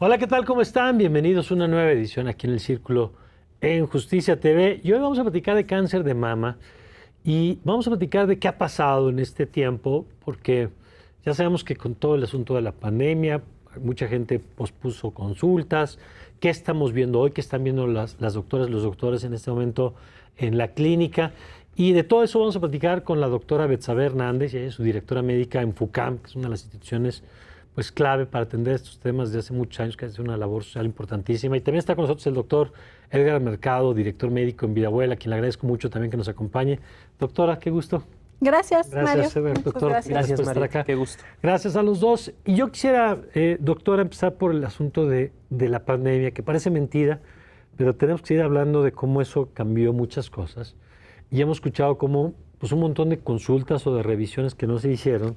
Hola, ¿qué tal? ¿Cómo están? Bienvenidos a una nueva edición aquí en el Círculo en Justicia TV. Y hoy vamos a platicar de cáncer de mama y vamos a platicar de qué ha pasado en este tiempo, porque ya sabemos que con todo el asunto de la pandemia, mucha gente pospuso consultas. ¿Qué estamos viendo hoy? ¿Qué están viendo las doctoras, los doctores en este momento en la clínica? Y de todo eso vamos a platicar con la doctora Betsabe Hernández, ella es su directora médica en FUCAM, que es una de las instituciones pues clave para atender estos temas desde hace muchos años, que hace una labor social importantísima. Y también está con nosotros el doctor Edgar Mercado, director médico en Vidabuela, a quien le agradezco mucho también que nos acompañe. Doctora, qué gusto. Gracias, Gracias, Mario. doctor. Gracias por estar Mario. acá. Qué gusto. Gracias a los dos. Y yo quisiera, doctora, empezar por el asunto de la pandemia, que parece mentira, pero tenemos que seguir hablando de cómo eso cambió muchas cosas. Y hemos escuchado cómo pues, un montón de consultas o de revisiones que no se hicieron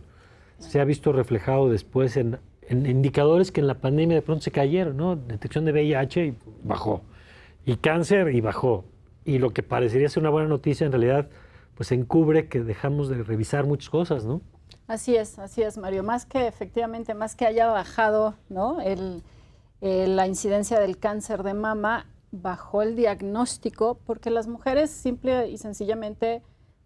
se ha visto reflejado después en indicadores que en la pandemia de pronto se cayeron, ¿no? Detección de VIH y bajó, y cáncer y bajó. Y lo que parecería ser una buena noticia en realidad pues encubre que dejamos de revisar muchas cosas, ¿no? Así es, Mario. Efectivamente, más que haya bajado, ¿no? La incidencia del cáncer de mama, bajó el diagnóstico porque las mujeres simple y sencillamente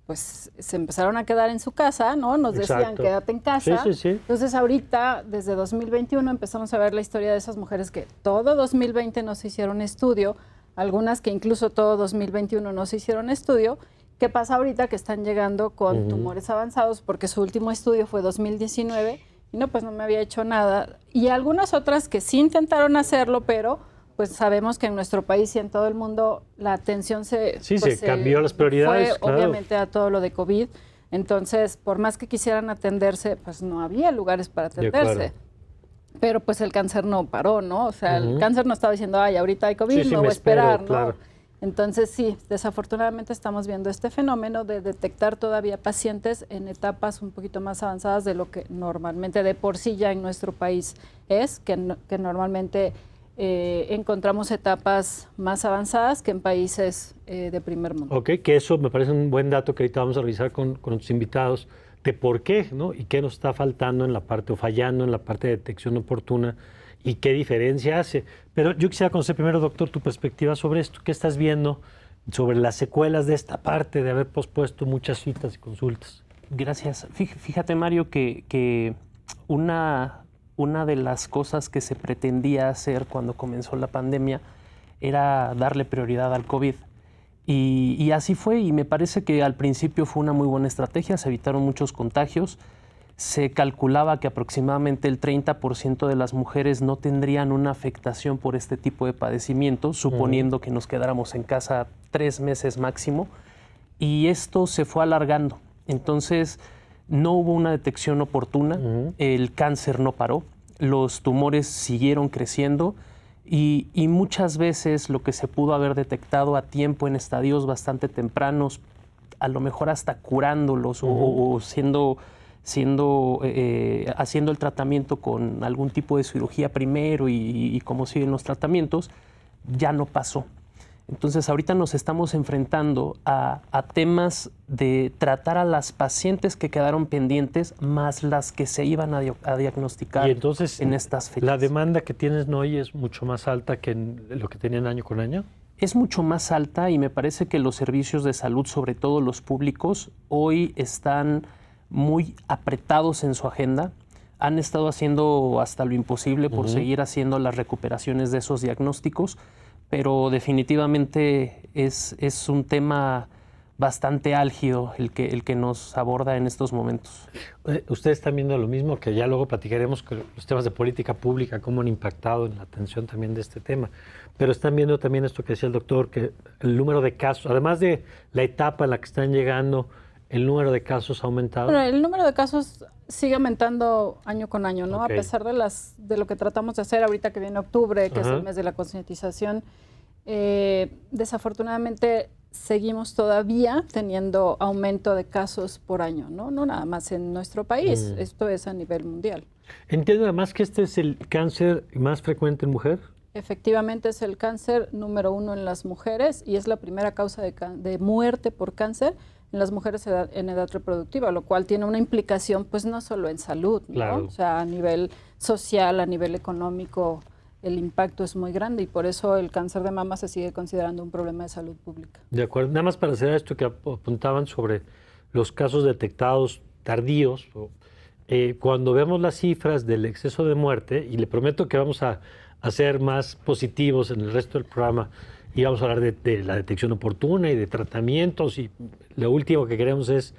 pues se empezaron a quedar en su casa, ¿no? Nos decían, Exacto. quédate en casa. Sí, sí, sí. Entonces ahorita, desde 2021, empezamos a ver la historia de esas mujeres que todo 2020 no se hicieron estudio, algunas que incluso todo 2021 no se hicieron estudio. ¿Qué pasa ahorita? Que están llegando con tumores avanzados porque su último estudio fue 2019 y no, pues no me había hecho nada. Y algunas otras que sí intentaron hacerlo, pero pues sabemos que en nuestro país y en todo el mundo la atención se cambió las prioridades, fue claro. Obviamente a todo lo de COVID. Entonces, por más que quisieran atenderse, pues no había lugares para atenderse. Pero pues el cáncer no paró, ¿no? O sea, el cáncer no estaba diciendo, ay, ahorita hay COVID, me voy a esperar, ¿no? Claro. Entonces, sí, desafortunadamente estamos viendo este fenómeno de detectar todavía pacientes en etapas un poquito más avanzadas de lo que normalmente de por sí ya en nuestro país es, que normalmente encontramos etapas más avanzadas que en países de primer mundo. Ok, que eso me parece un buen dato que ahorita vamos a revisar con nuestros invitados, de por qué, ¿no? Y qué nos está faltando en la parte, o fallando en la parte de detección oportuna, y qué diferencia hace. Pero yo quisiera conocer primero, doctor, tu perspectiva sobre esto. ¿Qué estás viendo sobre las secuelas de esta parte de haber pospuesto muchas citas y consultas? Gracias. Fíjate, Mario, que una de las cosas que se pretendía hacer cuando comenzó la pandemia era darle prioridad al COVID. Y así fue, y me parece que al principio fue una muy buena estrategia, se evitaron muchos contagios. Se calculaba que aproximadamente el 30% de las mujeres no tendrían una afectación por este tipo de padecimientos, suponiendo que nos quedáramos en casa 3 meses máximo, y esto se fue alargando. Entonces, no hubo una detección oportuna, el cáncer no paró, los tumores siguieron creciendo y muchas veces lo que se pudo haber detectado a tiempo en estadios bastante tempranos, a lo mejor hasta curándolos o haciendo el tratamiento con algún tipo de cirugía primero y cómo siguen los tratamientos, ya no pasó. Entonces ahorita nos estamos enfrentando a temas de tratar a las pacientes que quedaron pendientes más las que se iban a diagnosticar y entonces, en estas fechas. ¿La demanda que tienes hoy es mucho más alta que lo que tenían año con año? Es mucho más alta y me parece que los servicios de salud, sobre todo los públicos, hoy están muy apretados en su agenda. Han estado haciendo hasta lo imposible por seguir haciendo las recuperaciones de esos diagnósticos, pero definitivamente es un tema bastante álgido el que nos aborda en estos momentos. ¿Ustedes están viendo lo mismo? Que ya luego platicaremos que los temas de política pública, cómo han impactado en la atención también de este tema. Pero están viendo también esto que decía el doctor, que el número de casos, además de la etapa en la que están llegando, el número de casos ha aumentado. Bueno, el número de casos sigue aumentando año con año, ¿no? Okay. A pesar de lo que tratamos de hacer ahorita que viene octubre, que es el mes de la concientización, desafortunadamente seguimos todavía teniendo aumento de casos por año, ¿no? No nada más en nuestro país, esto es a nivel mundial. Entiendo además que este es el cáncer más frecuente en mujer. Efectivamente es el cáncer número 1 en las mujeres y es la primera causa de muerte por cáncer en las mujeres en edad reproductiva, lo cual tiene una implicación pues no solo en salud, ¿no? Claro. O sea, a nivel social, a nivel económico, el impacto es muy grande y por eso el cáncer de mama se sigue considerando un problema de salud pública. De acuerdo. Nada más para hacer esto que apuntaban sobre los casos detectados tardíos, cuando vemos las cifras del exceso de muerte, y le prometo que vamos a ser más positivos en el resto del programa, y vamos a hablar de la detección oportuna y de tratamientos, y lo último que queremos es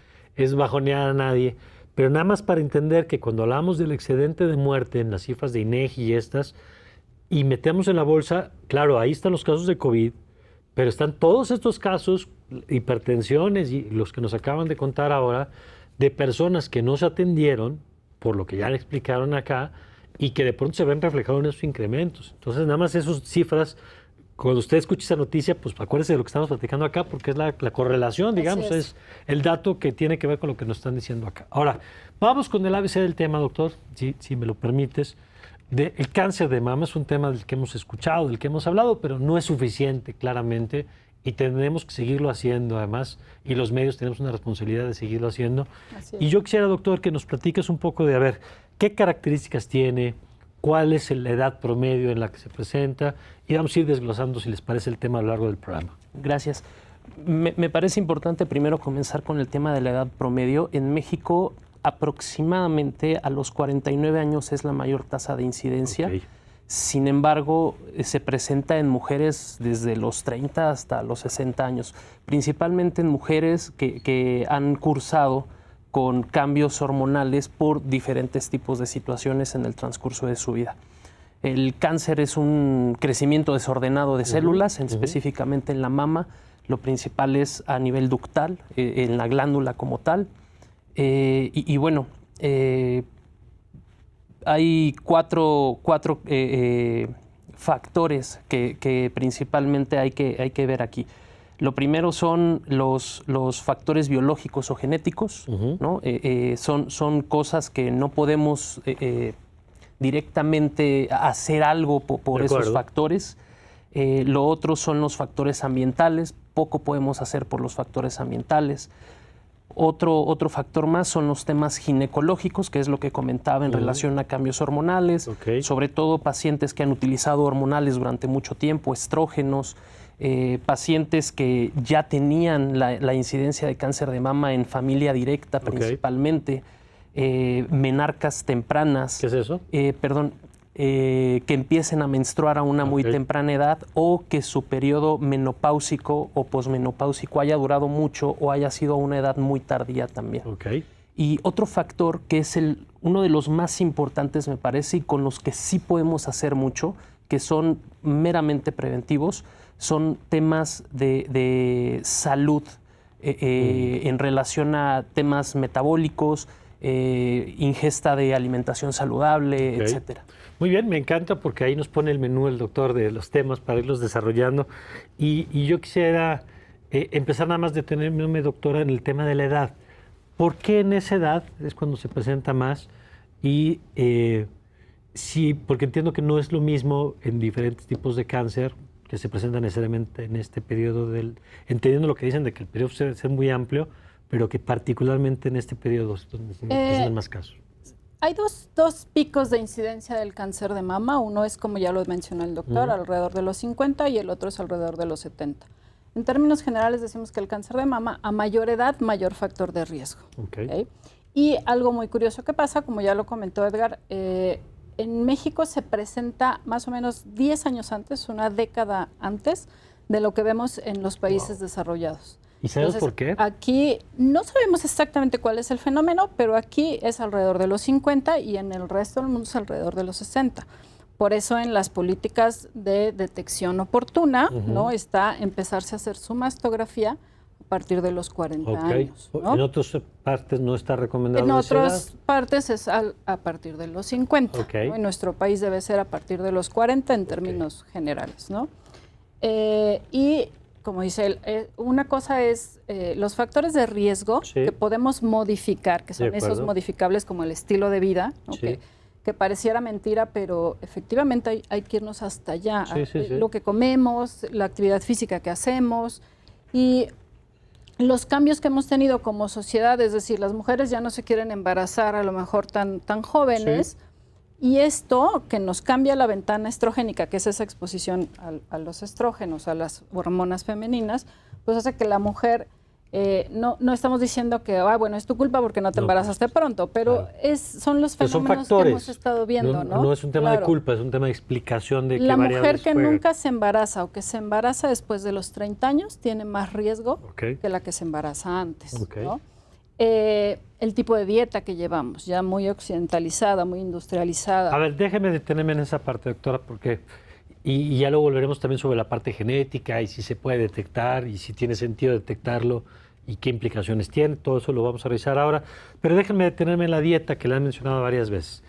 bajonear a nadie, pero nada más para entender que cuando hablamos del excedente de muerte en las cifras de INEGI y estas, y metemos en la bolsa, claro, ahí están los casos de COVID, pero están todos estos casos, hipertensiones y los que nos acaban de contar ahora, de personas que no se atendieron, por lo que ya le explicaron acá, y que de pronto se ven reflejados en esos incrementos. Entonces, nada más esas cifras, cuando usted escuche esa noticia, pues acuérdese de lo que estamos platicando acá, porque es la correlación, digamos, es el dato que tiene que ver con lo que nos están diciendo acá. Ahora, vamos con el ABC del tema, doctor, si me lo permites. El cáncer de mama es un tema del que hemos escuchado, del que hemos hablado, pero no es suficiente, claramente, y tenemos que seguirlo haciendo, además, y los medios tenemos una responsabilidad de seguirlo haciendo. Y yo quisiera, doctor, que nos platiques un poco de, a ver, qué características tiene, cuál es la edad promedio en la que se presenta, y vamos a ir desglosando, si les parece, el tema a lo largo del programa. Gracias. Me parece importante primero comenzar con el tema de la edad promedio. En México, aproximadamente a los 49 años es la mayor tasa de incidencia. Okay. Sin embargo, se presenta en mujeres desde los 30 hasta los 60 años, principalmente en mujeres que han cursado con cambios hormonales por diferentes tipos de situaciones en el transcurso de su vida. El cáncer es un crecimiento desordenado de células, específicamente en la mama. Lo principal es a nivel ductal, en la glándula como tal. Bueno, hay cuatro factores que principalmente hay que ver aquí. Lo primero son los factores biológicos o genéticos, ¿no? Son cosas que no podemos directamente hacer algo por esos factores. Lo otro son los factores ambientales. Poco podemos hacer por los factores ambientales. Otro factor más son los temas ginecológicos, que es lo que comentaba en relación a cambios hormonales, sobre todo pacientes que han utilizado hormonales durante mucho tiempo, estrógenos, pacientes que ya tenían la incidencia de cáncer de mama en familia directa principalmente, menarcas tempranas. ¿Qué es eso? Que empiecen a menstruar a una muy temprana edad o que su periodo menopáusico o posmenopáusico haya durado mucho o haya sido a una edad muy tardía también. Y otro factor que es uno de los más importantes, me parece, y con los que sí podemos hacer mucho, que son meramente preventivos, son temas de salud en relación a temas metabólicos, ingesta de alimentación saludable, etcétera. Muy bien, me encanta porque ahí nos pone el menú el doctor de los temas para irlos desarrollando. Y yo quisiera empezar nada más detenerme, doctora, en el tema de la edad. ¿Por qué en esa edad es cuando se presenta más? Y sí, porque entiendo que no es lo mismo en diferentes tipos de cáncer que se presentan necesariamente en este periodo entendiendo lo que dicen de que el periodo puede ser muy amplio, pero que particularmente en este periodo es donde se presentan más casos. Hay dos picos de incidencia del cáncer de mama. Uno es, como ya lo mencionó el doctor, alrededor de los 50 y el otro es alrededor de los 70. En términos generales decimos que el cáncer de mama, a mayor edad, mayor factor de riesgo. Y algo muy curioso que pasa, como ya lo comentó Edgar, en México se presenta más o menos 10 años antes, una década antes, de lo que vemos en los países desarrollados. ¿Y sabes por qué? Aquí no sabemos exactamente cuál es el fenómeno, pero aquí es alrededor de los 50 y en el resto del mundo es alrededor de los 60. Por eso en las políticas de detección oportuna, ¿no? Está empezarse a hacer su mastografía a partir de los 40 años. ¿No? ¿En otras partes no está recomendado? En otras partes es a partir de los 50. ¿No? En nuestro país debe ser a partir de los 40 en términos generales, ¿no? Y como dice él, una cosa es los factores de riesgo que podemos modificar, que son esos modificables como el estilo de vida, ¿no? Que pareciera mentira, pero efectivamente hay que irnos hasta allá. Lo que comemos, la actividad física que hacemos y los cambios que hemos tenido como sociedad, es decir, las mujeres ya no se quieren embarazar a lo mejor tan jóvenes Y esto que nos cambia la ventana estrogénica, que es esa exposición a los estrógenos, a las hormonas femeninas, pues hace que la mujer, no estamos diciendo que, bueno, es tu culpa porque no te embarazaste pronto, pero son los fenómenos que hemos estado viendo, ¿no? No es un tema de culpa, es un tema de explicación de qué la variables mujer que juegan. nunca se embaraza o que se embaraza después de los 30 años tiene más riesgo que la que se embaraza antes, ¿no? El tipo de dieta que llevamos, ya muy occidentalizada, muy industrializada. A ver, déjeme detenerme en esa parte, doctora, porque y ya luego volveremos también sobre la parte genética y si se puede detectar y si tiene sentido detectarlo y qué implicaciones tiene. Todo eso lo vamos a revisar ahora. Pero déjenme detenerme en la dieta, que la han mencionado varias veces.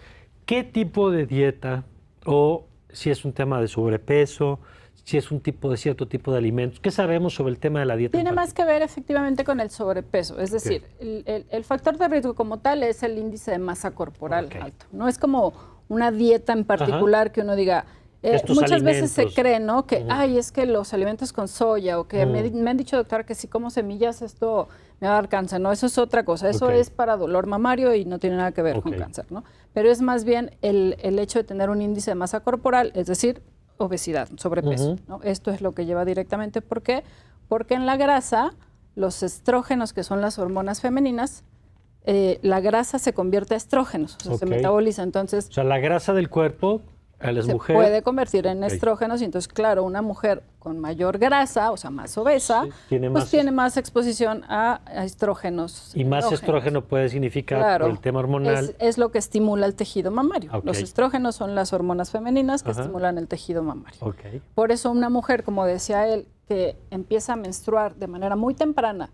¿Qué tipo de dieta, o si es un tema de sobrepeso, si es un tipo de cierto tipo de alimentos? ¿Qué sabemos sobre el tema de la dieta? Tiene más que ver efectivamente con el sobrepeso, es decir, el factor de riesgo como tal es el índice de masa corporal alto. No es como una dieta en particular que uno diga, muchas veces se cree, ¿no? Que, es que los alimentos con soya o que me han dicho, doctora, que si como semillas esto me va a dar cáncer. No, eso es otra cosa. Eso es para dolor mamario y no tiene nada que ver con cáncer, ¿no? Pero es más bien el hecho de tener un índice de masa corporal, es decir, obesidad, sobrepeso, ¿no? Esto es lo que lleva directamente. ¿Por qué? Porque en la grasa, los estrógenos, que son las hormonas femeninas, la grasa se convierte a estrógenos, o sea, se metaboliza. Entonces, o sea, la grasa del cuerpo a las mujeres puede convertir en estrógenos y entonces, claro, una mujer con mayor grasa, o sea, más obesa, tiene más exposición a estrógenos. Y más estrógeno puede significar, por el tema hormonal. Es lo que estimula el tejido mamario. Los estrógenos son las hormonas femeninas que estimulan el tejido mamario. Por eso una mujer, como decía él, que empieza a menstruar de manera muy temprana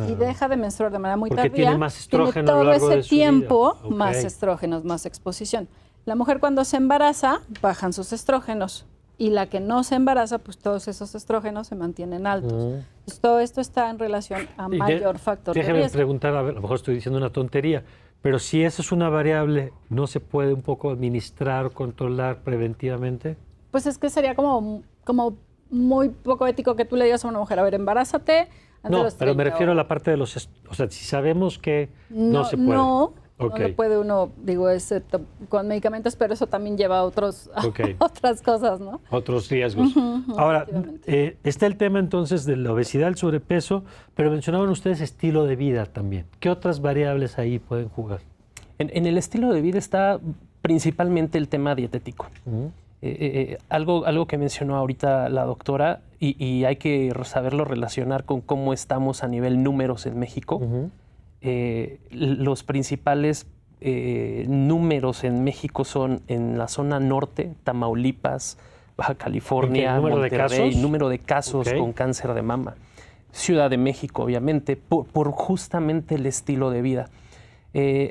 y deja de menstruar de manera muy tardía, tiene más estrógeno tiene todo a lo largo ese de su tiempo, vida. más estrógenos, más exposición. La mujer cuando se embaraza, bajan sus estrógenos. Y la que no se embaraza, pues todos esos estrógenos se mantienen altos. Pues todo esto está en relación a mayor factor de riesgo. Déjeme preguntar, a ver, a lo mejor estoy diciendo una tontería, pero si eso es una variable, ¿no se puede un poco administrar o controlar preventivamente? Pues es que sería como muy poco ético que tú le digas a una mujer, a ver, embarázate antes de los 30. Pero me refiero a la parte de los... O sea, si sabemos que no se puede. No lo puede uno, digo, con medicamentos, pero eso también lleva a otras cosas, ¿no? Otros riesgos. Ahora, está el tema entonces de la obesidad, el sobrepeso, pero mencionaban ustedes estilo de vida también. ¿Qué otras variables ahí pueden jugar? En el estilo de vida está principalmente el tema dietético. Algo que mencionó ahorita la doctora, y hay que saberlo relacionar con cómo estamos a nivel números en México. Los principales números en México son en la zona norte, Tamaulipas, Baja California, Monterrey, número de casos con cáncer de mama. Ciudad de México, obviamente, por justamente el estilo de vida.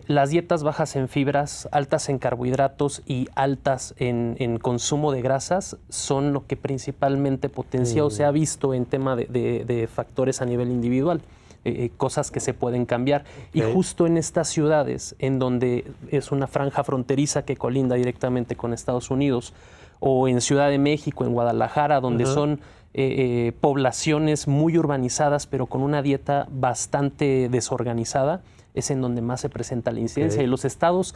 Las dietas bajas en fibras, altas en carbohidratos y altas en consumo de grasas son lo que principalmente potencia o se ha visto en tema de factores a nivel individual. Cosas que se pueden cambiar. Y justo en estas ciudades, en donde es una franja fronteriza que colinda directamente con Estados Unidos, o en Ciudad de México, en Guadalajara, donde son poblaciones muy urbanizadas, pero con una dieta bastante desorganizada, es en donde más se presenta la incidencia. Y los estados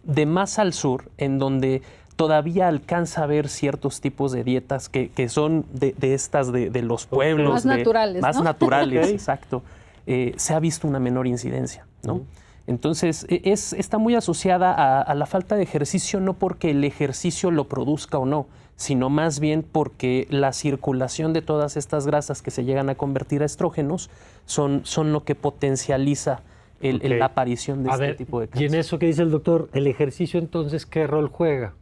de más al sur, en donde todavía alcanza a ver ciertos tipos de dietas que son de estas de los pueblos. Más naturales, Más ¿no? naturales, exacto. Se ha visto una menor incidencia, ¿no? Entonces, está muy asociada a la falta de ejercicio, no porque el ejercicio lo produzca o no, sino más bien porque la circulación de todas estas grasas que se llegan a convertir a estrógenos son lo que potencializa la aparición de este tipo de cáncer. Y en eso que dice el doctor, ¿el ejercicio entonces qué rol juega?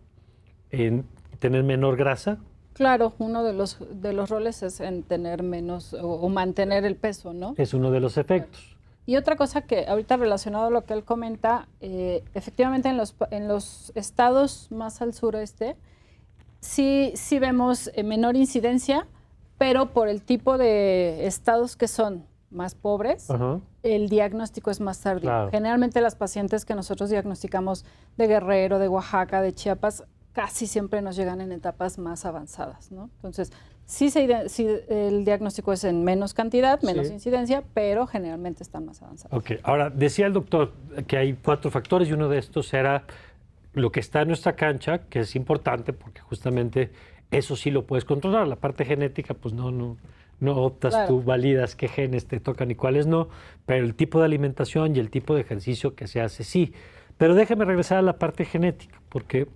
¿En tener menor grasa? Claro, uno de los roles es en tener menos o mantener el peso, ¿no? Es uno de los efectos. Y otra cosa que ahorita relacionado a lo que él comenta, efectivamente en los estados más al sureste sí vemos menor incidencia, pero por el tipo de estados que son más pobres, el diagnóstico es más tardío. Claro. Generalmente las pacientes que nosotros diagnosticamos de Guerrero, de Oaxaca, de Chiapas, casi siempre nos llegan en etapas más avanzadas, ¿no? Entonces, sí el diagnóstico es en menos cantidad, menos incidencia, pero generalmente están más avanzados. Ok, ahora decía el doctor que hay 4 factores y uno de estos era lo que está en nuestra cancha, que es importante porque justamente eso sí lo puedes controlar. La parte genética, pues no optas, Claro. tú validas qué genes te tocan y cuáles no, pero el tipo de alimentación y el tipo de ejercicio que se hace, sí. Pero déjame regresar a la parte genética, porque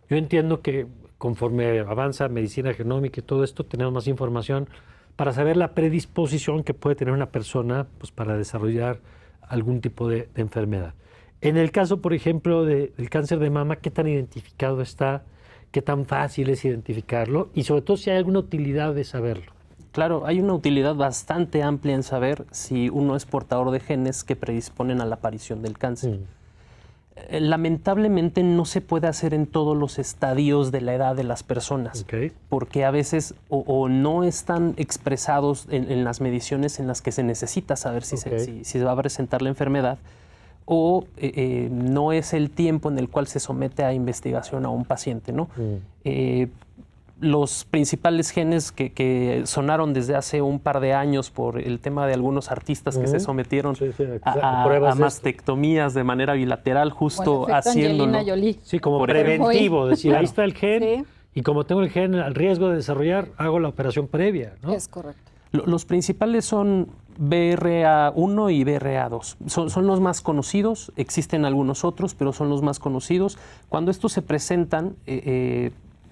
yo entiendo que conforme avanza medicina genómica y todo esto, tenemos más información para saber la predisposición que puede tener una persona, pues, para desarrollar algún tipo de enfermedad. En el caso, por ejemplo, del cáncer de mama, ¿qué tan identificado está? ¿Qué tan fácil es identificarlo? Y sobre todo si hay alguna utilidad de saberlo. Claro, hay una utilidad bastante amplia en saber si uno es portador de genes que predisponen a la aparición del cáncer. Lamentablemente no se puede hacer en todos los estadios de la edad de las personas, porque a veces o no están expresados en las mediciones en las que se necesita saber si se va a presentar la enfermedad, o no es el tiempo en el cual se somete a investigación a un paciente, ¿no? Los principales genes que sonaron desde hace un par de años por el tema de algunos artistas que se sometieron a mastectomías de manera bilateral, justo haciéndolo. Sí, como preventivo, decir, ahí está el gen, Sí. y como tengo el gen al riesgo de desarrollar, hago la operación previa, ¿no? Es correcto. Los principales son BRA1 y BRA2. Son los más conocidos, existen algunos otros, pero son los más conocidos. Cuando estos se presentan,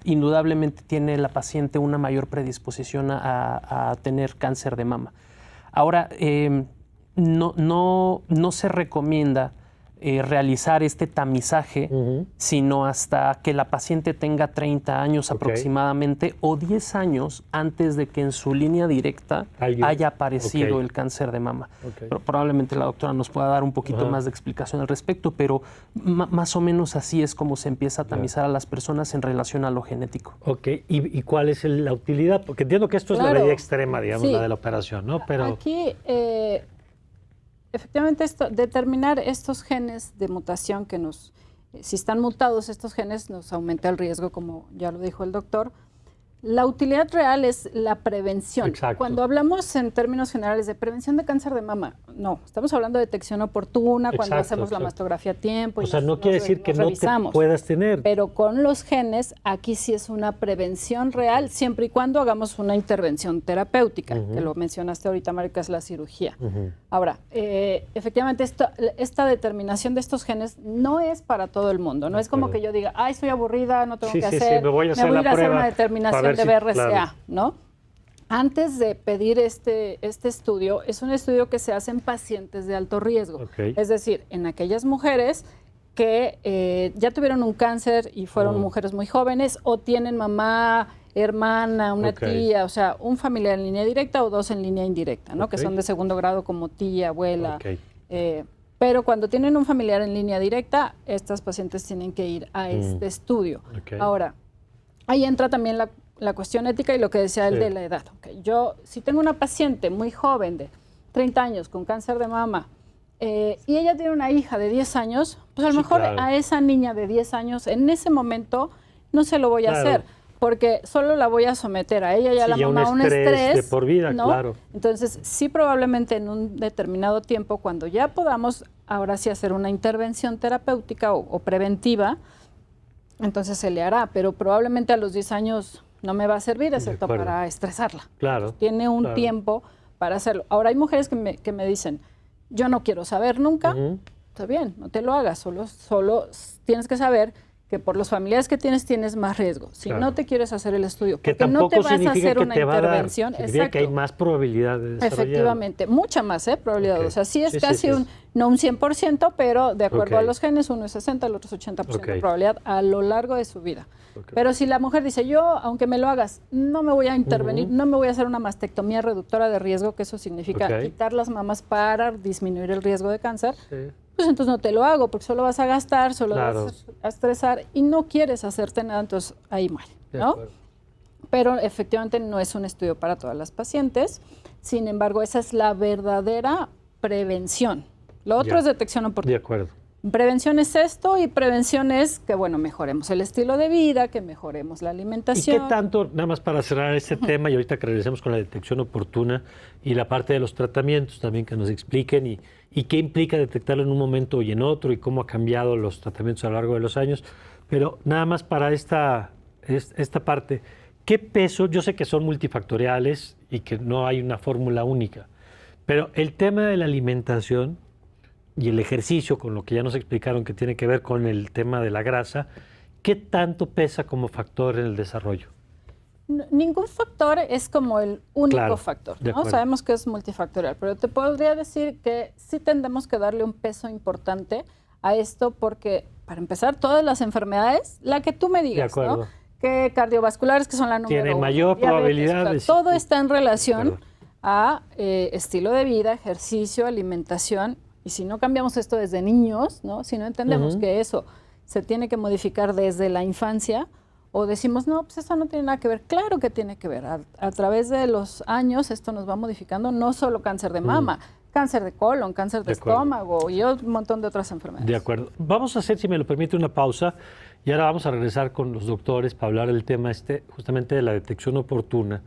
indudablemente tiene la paciente una mayor predisposición a tener cáncer de mama. Ahora, no se recomienda realizar este tamizaje, sino hasta que la paciente tenga 30 años aproximadamente o 10 años antes de que en su línea directa haya aparecido el cáncer de mama. Pero probablemente la doctora nos pueda dar un poquito más de explicación al respecto, pero más o menos así es como se empieza a tamizar a las personas en relación a lo genético. ¿Y cuál es la utilidad? Porque entiendo que esto es la medida extrema, digamos, la de la operación, ¿no? Pero aquí, efectivamente, determinar estos genes de mutación que si están mutados estos genes, nos aumenta el riesgo, como ya lo dijo el doctor. La utilidad real es la prevención. Exacto. Cuando hablamos en términos generales de prevención de cáncer de mama, no, estamos hablando de detección oportuna, cuando hacemos la mastografía a tiempo. O sea, no quiere decir que no te puedas tener. Pero con los genes, aquí sí es una prevención real, siempre y cuando hagamos una intervención terapéutica, que lo mencionaste ahorita, Mario, que es la cirugía. Ahora, efectivamente, esta determinación de estos genes no es para todo el mundo. No es como que yo diga, ay, estoy aburrida, no tengo que hacer, me voy a hacer la prueba una determinación de BRCA, ¿no? Antes de pedir este estudio, es un estudio que se hace en pacientes de alto riesgo. Es decir, en aquellas mujeres que ya tuvieron un cáncer y fueron mujeres muy jóvenes, o tienen mamá, hermana, una tía, o sea, un familiar en línea directa o dos en línea indirecta, ¿no? Que son de segundo grado, como tía, abuela. Pero cuando tienen un familiar en línea directa, estas pacientes tienen que ir a este estudio. Ahora, ahí entra también la cuestión ética y lo que decía él de la edad. Yo, si tengo una paciente muy joven de 30 años con cáncer de mama y ella tiene una hija de 10 años, pues a lo mejor a esa niña de 10 años en ese momento no se lo voy a hacer, porque solo la voy a someter a ella y a la mamá a un estrés de por vida, ¿no? Entonces, sí, probablemente en un determinado tiempo, cuando ya podamos ahora sí hacer una intervención terapéutica o preventiva, entonces se le hará, pero probablemente a los 10 años no me va a servir, excepto para estresarla. Tiene un tiempo para hacerlo. Ahora, hay mujeres que me dicen, yo no quiero saber nunca. Está bien, no te lo hagas, solo tienes que saber que por los familiares que tienes más riesgo. Si no te quieres hacer el estudio, porque no te vas a hacer una intervención. Significa que hay más probabilidad de desarrollar. Efectivamente, mucha más probabilidad. O sea, sí es casi no un 100%, pero de acuerdo a los genes, uno es 60, el otro es 80% de probabilidad a lo largo de su vida. Pero si la mujer dice, yo, aunque me lo hagas, no me voy a intervenir, no me voy a hacer una mastectomía reductora de riesgo, que eso significa quitar las mamas para disminuir el riesgo de cáncer, pues entonces no te lo hago, porque solo vas a gastar, solo vas a estresar y no quieres hacerte nada, entonces ahí muere, ¿no? Pero efectivamente no es un estudio para todas las pacientes. Sin embargo, esa es la verdadera prevención. Lo otro es detección oportuna. De acuerdo. Prevención es esto y prevención es que, bueno, mejoremos el estilo de vida, que mejoremos la ¿Y alimentación. qué tanto, nada más para cerrar este tema, y ahorita que regresemos con la detección oportuna y la parte de los tratamientos también, que nos expliquen y qué implica detectarlo en un momento y en otro y cómo ha cambiado los tratamientos a lo largo de los años? Pero nada más para esta parte, ¿qué peso? Yo sé que son multifactoriales y que no hay una fórmula única, pero el tema de la alimentación y el ejercicio, con lo que ya nos explicaron que tiene que ver con el tema de la grasa, ¿qué tanto pesa como factor en el desarrollo? Ningún factor es como el único Claro, factor, de ¿no? acuerdo. Sabemos que es multifactorial, pero te podría decir que sí tendemos que darle un peso importante a esto porque, para empezar, todas las enfermedades, la que tú me digas, acuerdo. ¿no? Que cardiovasculares, que son la número Tiene uno, mayor diabetes, probabilidad o sea, de- todo está en De relación acuerdo. a estilo de vida, ejercicio, alimentación, y si no cambiamos esto desde niños, ¿no? Si no entendemos que eso se tiene que modificar desde la infancia, o decimos, no, pues eso no tiene nada que ver. Claro que tiene que ver. A través de los años esto nos va modificando, no solo cáncer de mama, cáncer de colon, cáncer de acuerdo. estómago y un montón de otras enfermedades. De acuerdo. Vamos a hacer, si me lo permite, una pausa y ahora vamos a regresar con los doctores para hablar del tema justamente de la detección oportuna,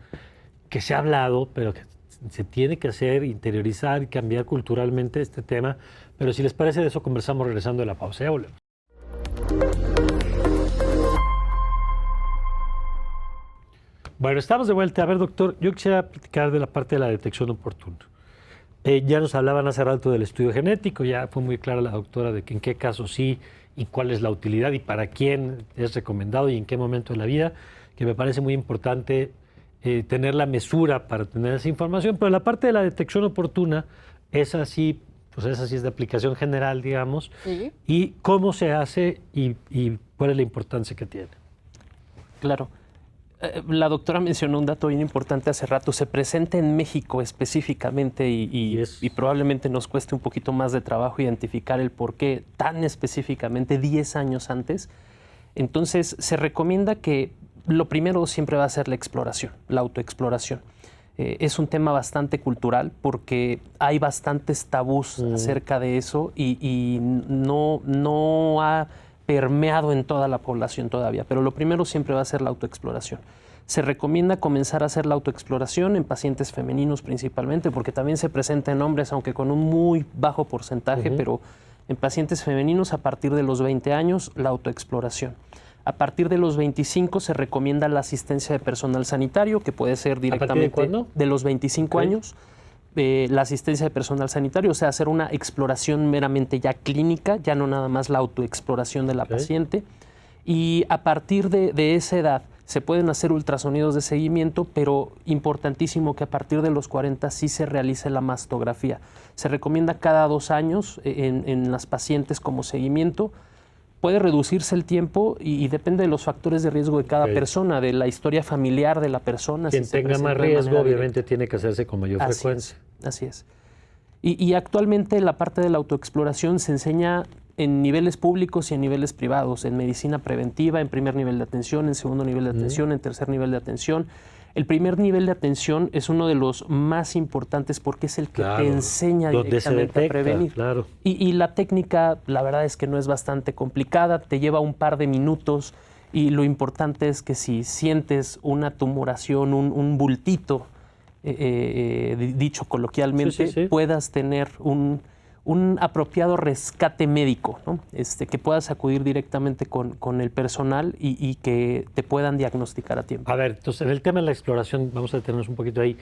que se ha hablado, pero que se tiene que hacer, interiorizar y cambiar culturalmente este tema. Pero si les parece, de eso conversamos regresando de la pausa. Ya volvemos. Bueno, estamos de vuelta. A ver, doctor, yo quisiera platicar de la parte de la detección oportuna. Ya nos hablaban hace rato del estudio genético, ya fue muy clara la doctora de que en qué casos sí y cuál es la utilidad y para quién es recomendado y en qué momento de la vida, que me parece muy importante tener la mesura para tener esa información. Pero la parte de la detección oportuna, esa sí es de aplicación general, digamos, Sí. y cómo se hace y cuál es la importancia que tiene. Claro. La doctora mencionó un dato bien importante hace rato. Se presenta en México específicamente y probablemente nos cueste un poquito más de trabajo identificar el por qué tan específicamente 10 años antes. Entonces, se recomienda que lo primero siempre va a ser la exploración, la autoexploración. Es un tema bastante cultural porque hay bastantes tabús acerca de eso y no ha permeado en toda la población todavía, pero lo primero siempre va a ser la autoexploración. Se recomienda comenzar a hacer la autoexploración en pacientes femeninos principalmente, porque también se presenta en hombres, aunque con un muy bajo porcentaje, pero en pacientes femeninos a partir de los 20 años, la autoexploración. A partir de los 25 se recomienda la asistencia de personal sanitario, que puede ser directamente ¿A partir de cuándo? de los 25 años. La asistencia de personal sanitario, o sea, hacer una exploración meramente ya clínica, ya no nada más la autoexploración de la paciente. Y a partir de esa edad se pueden hacer ultrasonidos de seguimiento, pero importantísimo que a partir de los 40 sí se realice la mastografía. Se recomienda cada 2 años en las pacientes como seguimiento. Puede reducirse el tiempo y depende de los factores de riesgo de cada persona, de la historia familiar de la persona. Quien si se tenga presenta más de riesgo, manera obviamente, tiene que hacerse con mayor Así frecuencia. Así es. Y actualmente la parte de la autoexploración se enseña en niveles públicos y en niveles privados, en medicina preventiva, en primer nivel de atención, en segundo nivel de atención, en tercer nivel de atención. El primer nivel de atención es uno de los más importantes porque es el que te enseña donde se directamente detecta, a prevenir. claro. Y la técnica, la verdad es que no es bastante complicada, te lleva un par de minutos y lo importante es que si sientes una tumoración, un bultito, dicho coloquialmente, puedas tener un apropiado rescate médico, ¿no? Que puedas acudir directamente con el personal y que te puedan diagnosticar a tiempo. A ver, entonces, en el tema de la exploración, vamos a detenernos un poquito ahí.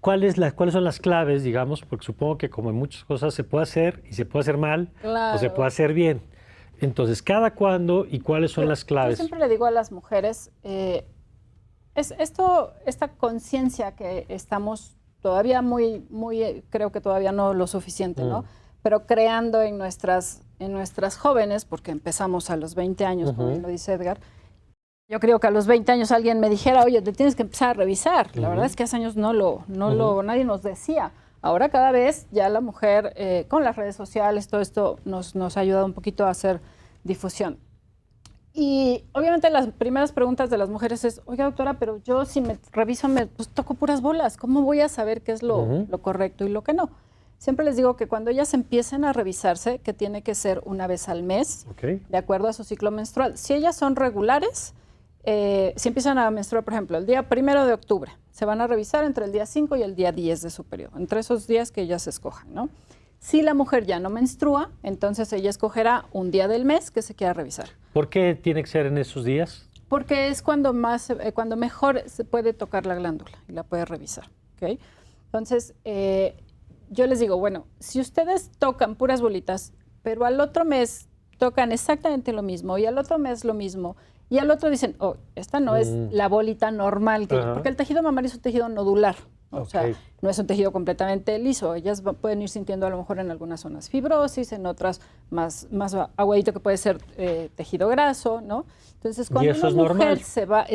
¿Cuáles son las claves, digamos? Porque supongo que como en muchas cosas se puede hacer y se puede hacer mal o se puede hacer bien. Entonces, ¿cada cuándo y cuáles son las claves? Yo siempre le digo a las mujeres, esta conciencia que estamos todavía creo que todavía no lo suficiente, ¿no? Pero creando en nuestras jóvenes, porque empezamos a los 20 años, como bien lo dice Edgar. Yo creo que a los 20 años alguien me dijera, oye, te tienes que empezar a revisar. La verdad es que hace años nadie nos decía. Ahora cada vez ya la mujer, con las redes sociales, todo esto nos ha ayudado un poquito a hacer difusión. Y obviamente las primeras preguntas de las mujeres es, oiga doctora, pero yo si me reviso, pues toco puras bolas. ¿Cómo voy a saber qué es lo correcto y lo que no? Siempre les digo que cuando ellas empiecen a revisarse, que tiene que ser una vez al mes, de acuerdo a su ciclo menstrual. Si ellas son regulares, si empiezan a menstruar, por ejemplo, el día 1 de octubre, se van a revisar entre el día 5 y el día 10 de su periodo, entre esos días que ellas escojan, ¿no? Si la mujer ya no menstrua, entonces ella escogerá un día del mes que se quiera revisar. ¿Por qué tiene que ser en esos días? Porque es cuando mejor se puede tocar la glándula y la puede revisar, ¿ok? Entonces, yo les digo, bueno, si ustedes tocan puras bolitas, pero al otro mes tocan exactamente lo mismo y al otro mes lo mismo, y al otro dicen, oh, esta no es la bolita normal, porque el tejido mamario es un tejido nodular, ¿no? O sea, no es un tejido completamente liso. Ellas pueden ir sintiendo a lo mejor en algunas zonas fibrosis, en otras más aguadito que puede ser tejido graso, ¿no? Entonces, cuando una mujer se va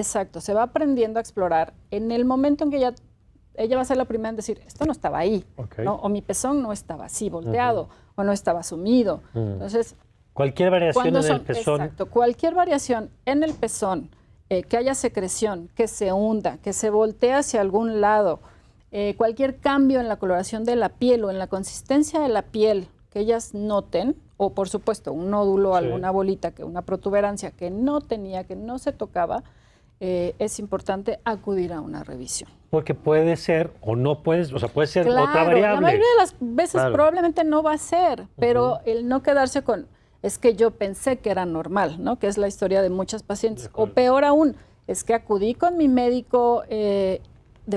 aprendiendo a explorar, en el momento en que ella va a ser la primera en decir, esto no estaba ahí, ¿no? O mi pezón no estaba así volteado, o no estaba sumido. Entonces, cualquier variación en el pezón. Exacto, cualquier variación en el pezón, que haya secreción, que se hunda, que se voltee hacia algún lado, cualquier cambio en la coloración de la piel o en la consistencia de la piel que ellas noten, o por supuesto un nódulo, alguna bolita, una protuberancia que no tenía, que no se tocaba, es importante acudir a una revisión. Porque puede ser o no puede, o sea, puede ser otra variable. La mayoría de las veces probablemente no va a ser, pero el no quedarse con, es que yo pensé que era normal, ¿no? Que es la historia de muchas pacientes. O peor aún, es que acudí con mi médico de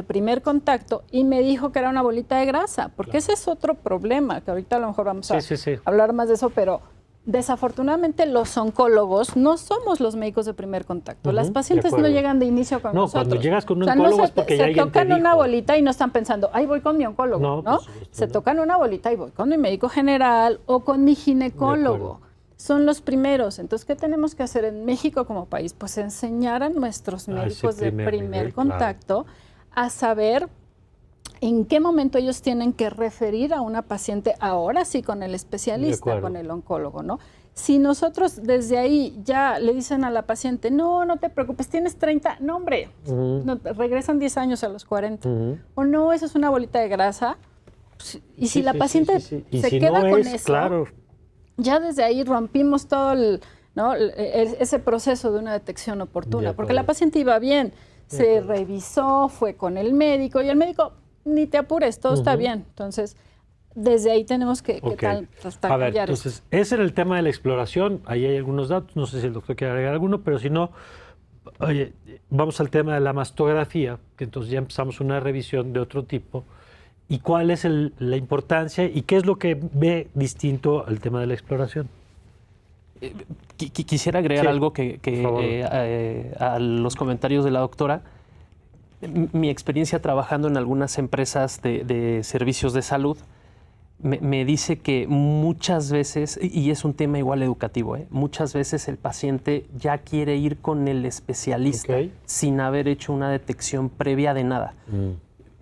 primer contacto y me dijo que era una bolita de grasa, porque ese es otro problema, que ahorita a lo mejor vamos a hablar más de eso, pero desafortunadamente los oncólogos no somos los médicos de primer contacto. Las pacientes no llegan de inicio con nosotros. No, cuando llegas con un oncólogo es porque ya alguien te dijo. Se tocan una bolita y no están pensando, ay, voy con mi oncólogo, ¿no? Se tocan una bolita y voy con mi médico general o con mi ginecólogo. Son los primeros. Entonces, ¿qué tenemos que hacer en México como país? Pues enseñar a nuestros médicos de primer contacto a saber en qué momento ellos tienen que referir a una paciente, ahora sí con el especialista, con el oncólogo, ¿no? Si nosotros desde ahí ya le dicen a la paciente, no te preocupes, tienes 30, no hombre, no, regresan 10 años a los 40, o no, eso es una bolita de grasa, y si la paciente se queda con eso, ya desde ahí rompimos todo ese proceso de una detección oportuna, porque la paciente iba bien, se revisó, fue con el médico, y el médico, ni te apures, todo está bien. Entonces, desde ahí tenemos que a ver, entonces, ese era el tema de la exploración. Ahí hay algunos datos, no sé si el doctor quiere agregar alguno, pero si no, oye, vamos al tema de la mastografía, que entonces ya empezamos una revisión de otro tipo. ¿Y cuál es la importancia y qué es lo que ve distinto al tema de la exploración? Quisiera agregar algo a los comentarios de la doctora. Mi experiencia trabajando en algunas empresas de servicios de salud me dice que muchas veces, y es un tema igual educativo, muchas veces el paciente ya quiere ir con el especialista sin haber hecho una detección previa de nada.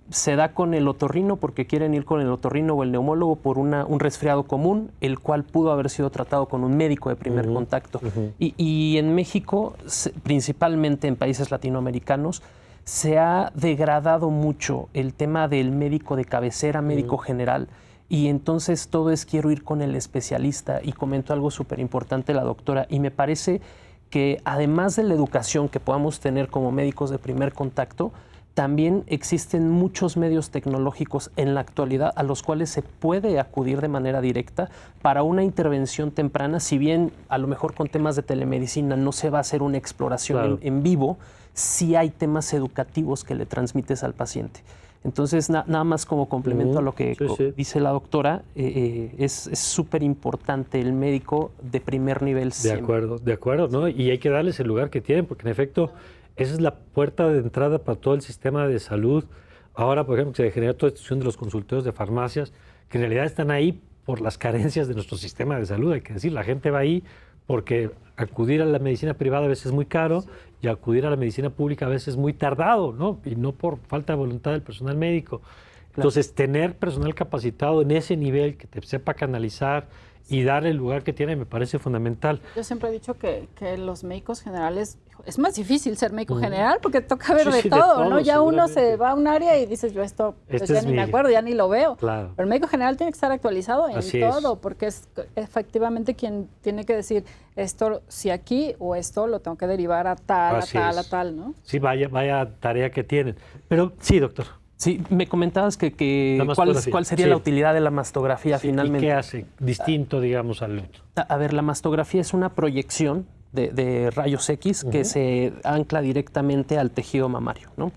Se da con el otorrino porque quieren ir con el otorrino o el neumólogo por un resfriado común, el cual pudo haber sido tratado con un médico de primer contacto. Y en México, principalmente en países latinoamericanos, se ha degradado mucho el tema del médico de cabecera, médico general, y entonces todo es quiero ir con el especialista. Y comentó algo súper importante la doctora, y me parece que además de la educación que podamos tener como médicos de primer contacto, también existen muchos medios tecnológicos en la actualidad a los cuales se puede acudir de manera directa para una intervención temprana, si bien a lo mejor con temas de telemedicina no se va a hacer una exploración en vivo, sí hay temas educativos que le transmites al paciente. Entonces, nada más como complemento a lo que dice la doctora, es súper importante el médico de primer nivel siempre. De acuerdo, ¿no? Y hay que darles el lugar que tienen, porque en efecto esa es la puerta de entrada para todo el sistema de salud. Ahora, por ejemplo, se genera toda esta cuestión de los consultorios de farmacias, que en realidad están ahí por las carencias de nuestro sistema de salud. Hay que decir, la gente va ahí porque acudir a la medicina privada a veces es muy caro y acudir a la medicina pública a veces es muy tardado, ¿no? Y no por falta de voluntad del personal médico. Entonces, tener personal capacitado en ese nivel que te sepa canalizar y darle el lugar que tiene me parece fundamental. Yo siempre he dicho que los médicos generales, es más difícil ser médico general porque toca ver de todo, ¿no? Ya uno se va a un área y dices, yo esto pues ya ni me acuerdo, ya ni lo veo. Claro. Pero el médico general tiene que estar actualizado en todo, porque es efectivamente quien tiene que decir esto si aquí o esto lo tengo que derivar a tal, a tal, ¿no? Sí, vaya tarea que tienen. Pero sí, doctor. Sí, me comentabas cuál sería la utilidad de la mastografía finalmente. ¿Y qué hace distinto, digamos, al otro? A ver, la mastografía es una proyección de rayos X que se ancla directamente al tejido mamario, ¿no?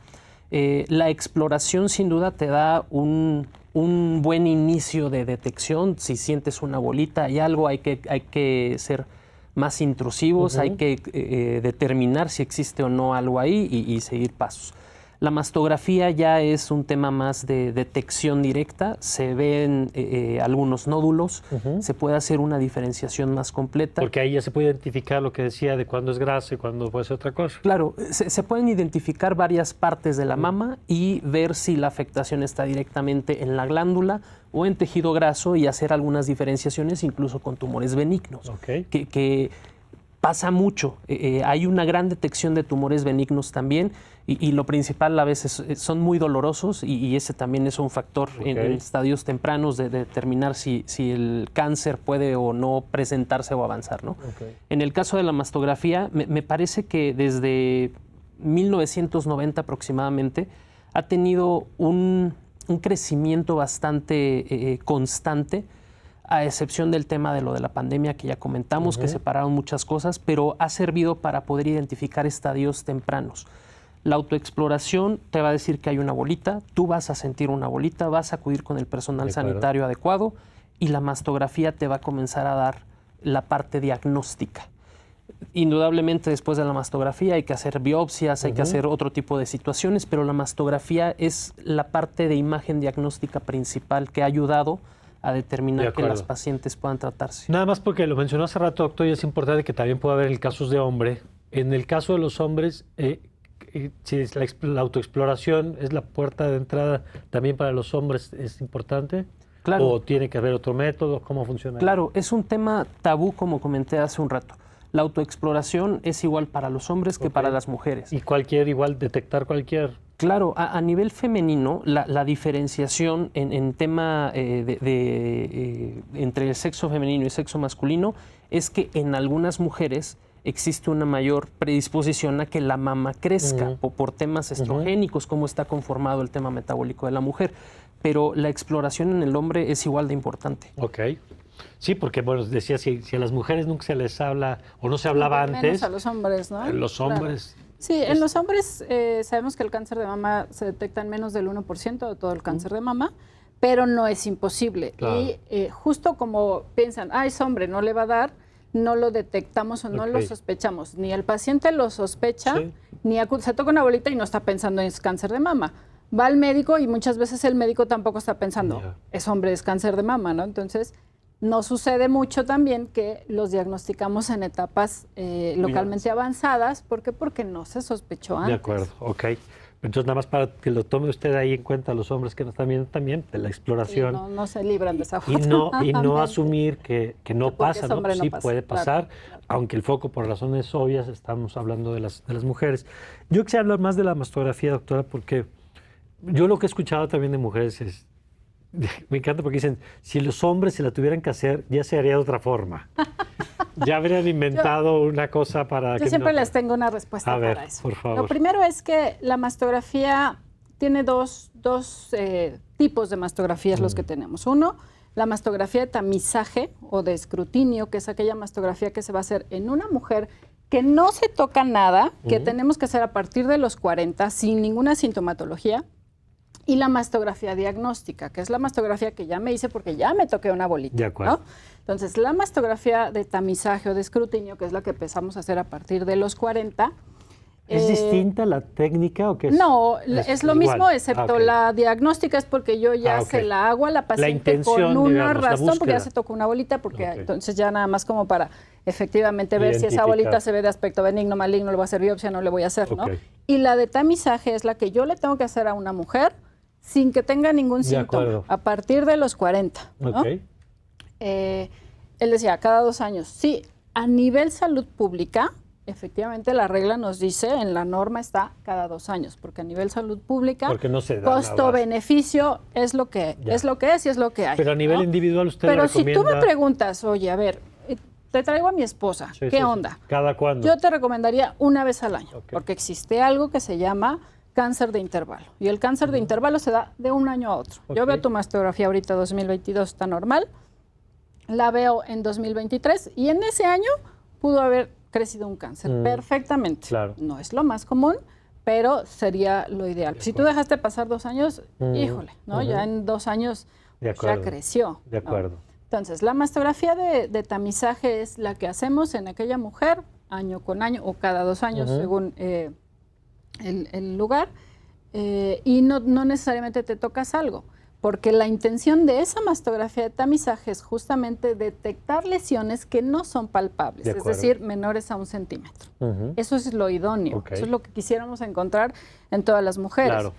La exploración sin duda te da un buen inicio de detección. Si sientes una bolita, hay algo, hay que ser más intrusivos, hay que determinar si existe o no algo ahí y seguir pasos. La mastografía ya es un tema más de detección directa, se ven algunos nódulos, se puede hacer una diferenciación más completa. Porque ahí ya se puede identificar lo que decía de cuándo es grasa y cuándo puede ser otra cosa. Claro, se pueden identificar varias partes de la mama y ver si la afectación está directamente en la glándula o en tejido graso y hacer algunas diferenciaciones incluso con tumores benignos, que pasa mucho. Hay una gran detección de tumores benignos también y lo principal a veces son muy dolorosos y ese también es un factor en estadios tempranos de determinar si el cáncer puede o no presentarse o avanzar, ¿no? En el caso de la mastografía, me parece que desde 1990 aproximadamente ha tenido un crecimiento bastante constante, a excepción del tema de lo de la pandemia que ya comentamos, que separaron muchas cosas, pero ha servido para poder identificar estadios tempranos. La autoexploración te va a decir que hay una bolita, tú vas a sentir una bolita, vas a acudir con el personal sanitario adecuado y la mastografía te va a comenzar a dar la parte diagnóstica. Indudablemente después de la mastografía hay que hacer biopsias, hay que hacer otro tipo de situaciones, pero la mastografía es la parte de imagen diagnóstica principal que ha ayudado a determinar que las pacientes puedan tratarse. Nada más porque lo mencionó hace rato, doctor, y es importante que también pueda haber el casos de hombre. En el caso de los hombres, si la autoexploración es la puerta de entrada también para los hombres, ¿es importante? Claro. ¿O tiene que haber otro método? ¿Cómo funciona? Claro, es un tema tabú, como comenté hace un rato. La autoexploración es igual para los hombres que para las mujeres. ¿Y detectar cualquier? Claro, a nivel femenino, la diferenciación en tema entre el sexo femenino y el sexo masculino es que en algunas mujeres existe una mayor predisposición a que la mama crezca por temas estrogénicos, cómo está conformado el tema metabólico de la mujer. Pero la exploración en el hombre es igual de importante. Ok. Sí, porque, bueno, decía, si a las mujeres nunca se les habla o no se hablaba antes. Menos a los hombres, ¿no? Los hombres. Claro. Sí, en los hombres sabemos que el cáncer de mama se detecta en menos del 1% de todo el cáncer de mama, pero no es imposible. Claro. Y justo como piensan, es hombre, no le va a dar, no lo detectamos o no lo sospechamos. Ni el paciente lo sospecha, ni se toca una bolita y no está pensando en cáncer de mama. Va al médico y muchas veces el médico tampoco está pensando, es hombre, es cáncer de mama, ¿no? Entonces, no sucede mucho también que los diagnosticamos en etapas localmente avanzadas. ¿Por qué? Porque no se sospechó antes. De acuerdo, ok. Entonces, nada más para que lo tome usted ahí en cuenta, los hombres que nos están viendo también, de la exploración. Sí, no se libran de esa y no asumir que no pasa, ¿no? Sí pasa, puede pasar, claro. Aunque el foco, por razones obvias, estamos hablando de las mujeres. Yo quisiera hablar más de la mastografía, doctora, porque yo lo que he escuchado también de mujeres es, me encanta porque dicen, si los hombres se la tuvieran que hacer, ya se haría de otra forma. Ya habrían inventado una cosa para... Yo siempre les tengo una respuesta para eso. Por favor. Lo primero es que la mastografía tiene dos tipos de mastografías los que tenemos. Uno, la mastografía de tamizaje o de escrutinio, que es aquella mastografía que se va a hacer en una mujer que no se toca nada, que tenemos que hacer a partir de los 40 sin ninguna sintomatología. Y la mastografía diagnóstica, que es la mastografía que ya me hice porque ya me toqué una bolita. De acuerdo. ¿No? Entonces, la mastografía de tamizaje o de escrutinio, que es la que empezamos a hacer a partir de los 40. ¿Es distinta la técnica o qué es? No, es lo mismo, excepto la diagnóstica es porque yo ya se la hago a la paciente con una razón, porque ya se tocó una bolita, porque entonces ya nada más como para efectivamente ver si esa bolita se ve de aspecto benigno, maligno, le voy a hacer biopsia, no le voy a hacer, ¿no? Y la de tamizaje es la que yo le tengo que hacer a una mujer sin que tenga ningún síntoma, a partir de los 40, ¿no? él decía, cada 2 años. Sí, a nivel salud pública, efectivamente la regla nos dice, en la norma está cada 2 años, porque a nivel salud pública, porque no se da costo-beneficio es lo que es lo que es y es lo que hay. Pero a nivel individual usted Pero le recomienda... si tú me preguntas, oye, a ver, te traigo a mi esposa, ¿qué onda? Sí. ¿Cada cuándo? Yo te recomendaría una vez al año, porque existe algo que se llama cáncer de intervalo. Y el cáncer de intervalo se da de un año a otro. Yo veo tu mastografía ahorita 2022, está normal. La veo en 2023 y en ese año pudo haber crecido un cáncer perfectamente. Claro. No es lo más común, pero sería lo ideal. Si tú dejaste pasar 2 años, híjole, ¿no? Ya en 2 años ya creció. De acuerdo. ¿No? Entonces, la mastografía de tamizaje es la que hacemos en aquella mujer año con año o cada 2 años, según el lugar, y no necesariamente te tocas algo, porque la intención de esa mastografía de tamizaje es justamente detectar lesiones que no son palpables, es decir, menores a 1 centímetro. Eso es lo idóneo, eso es lo que quisiéramos encontrar en todas las mujeres. Claro.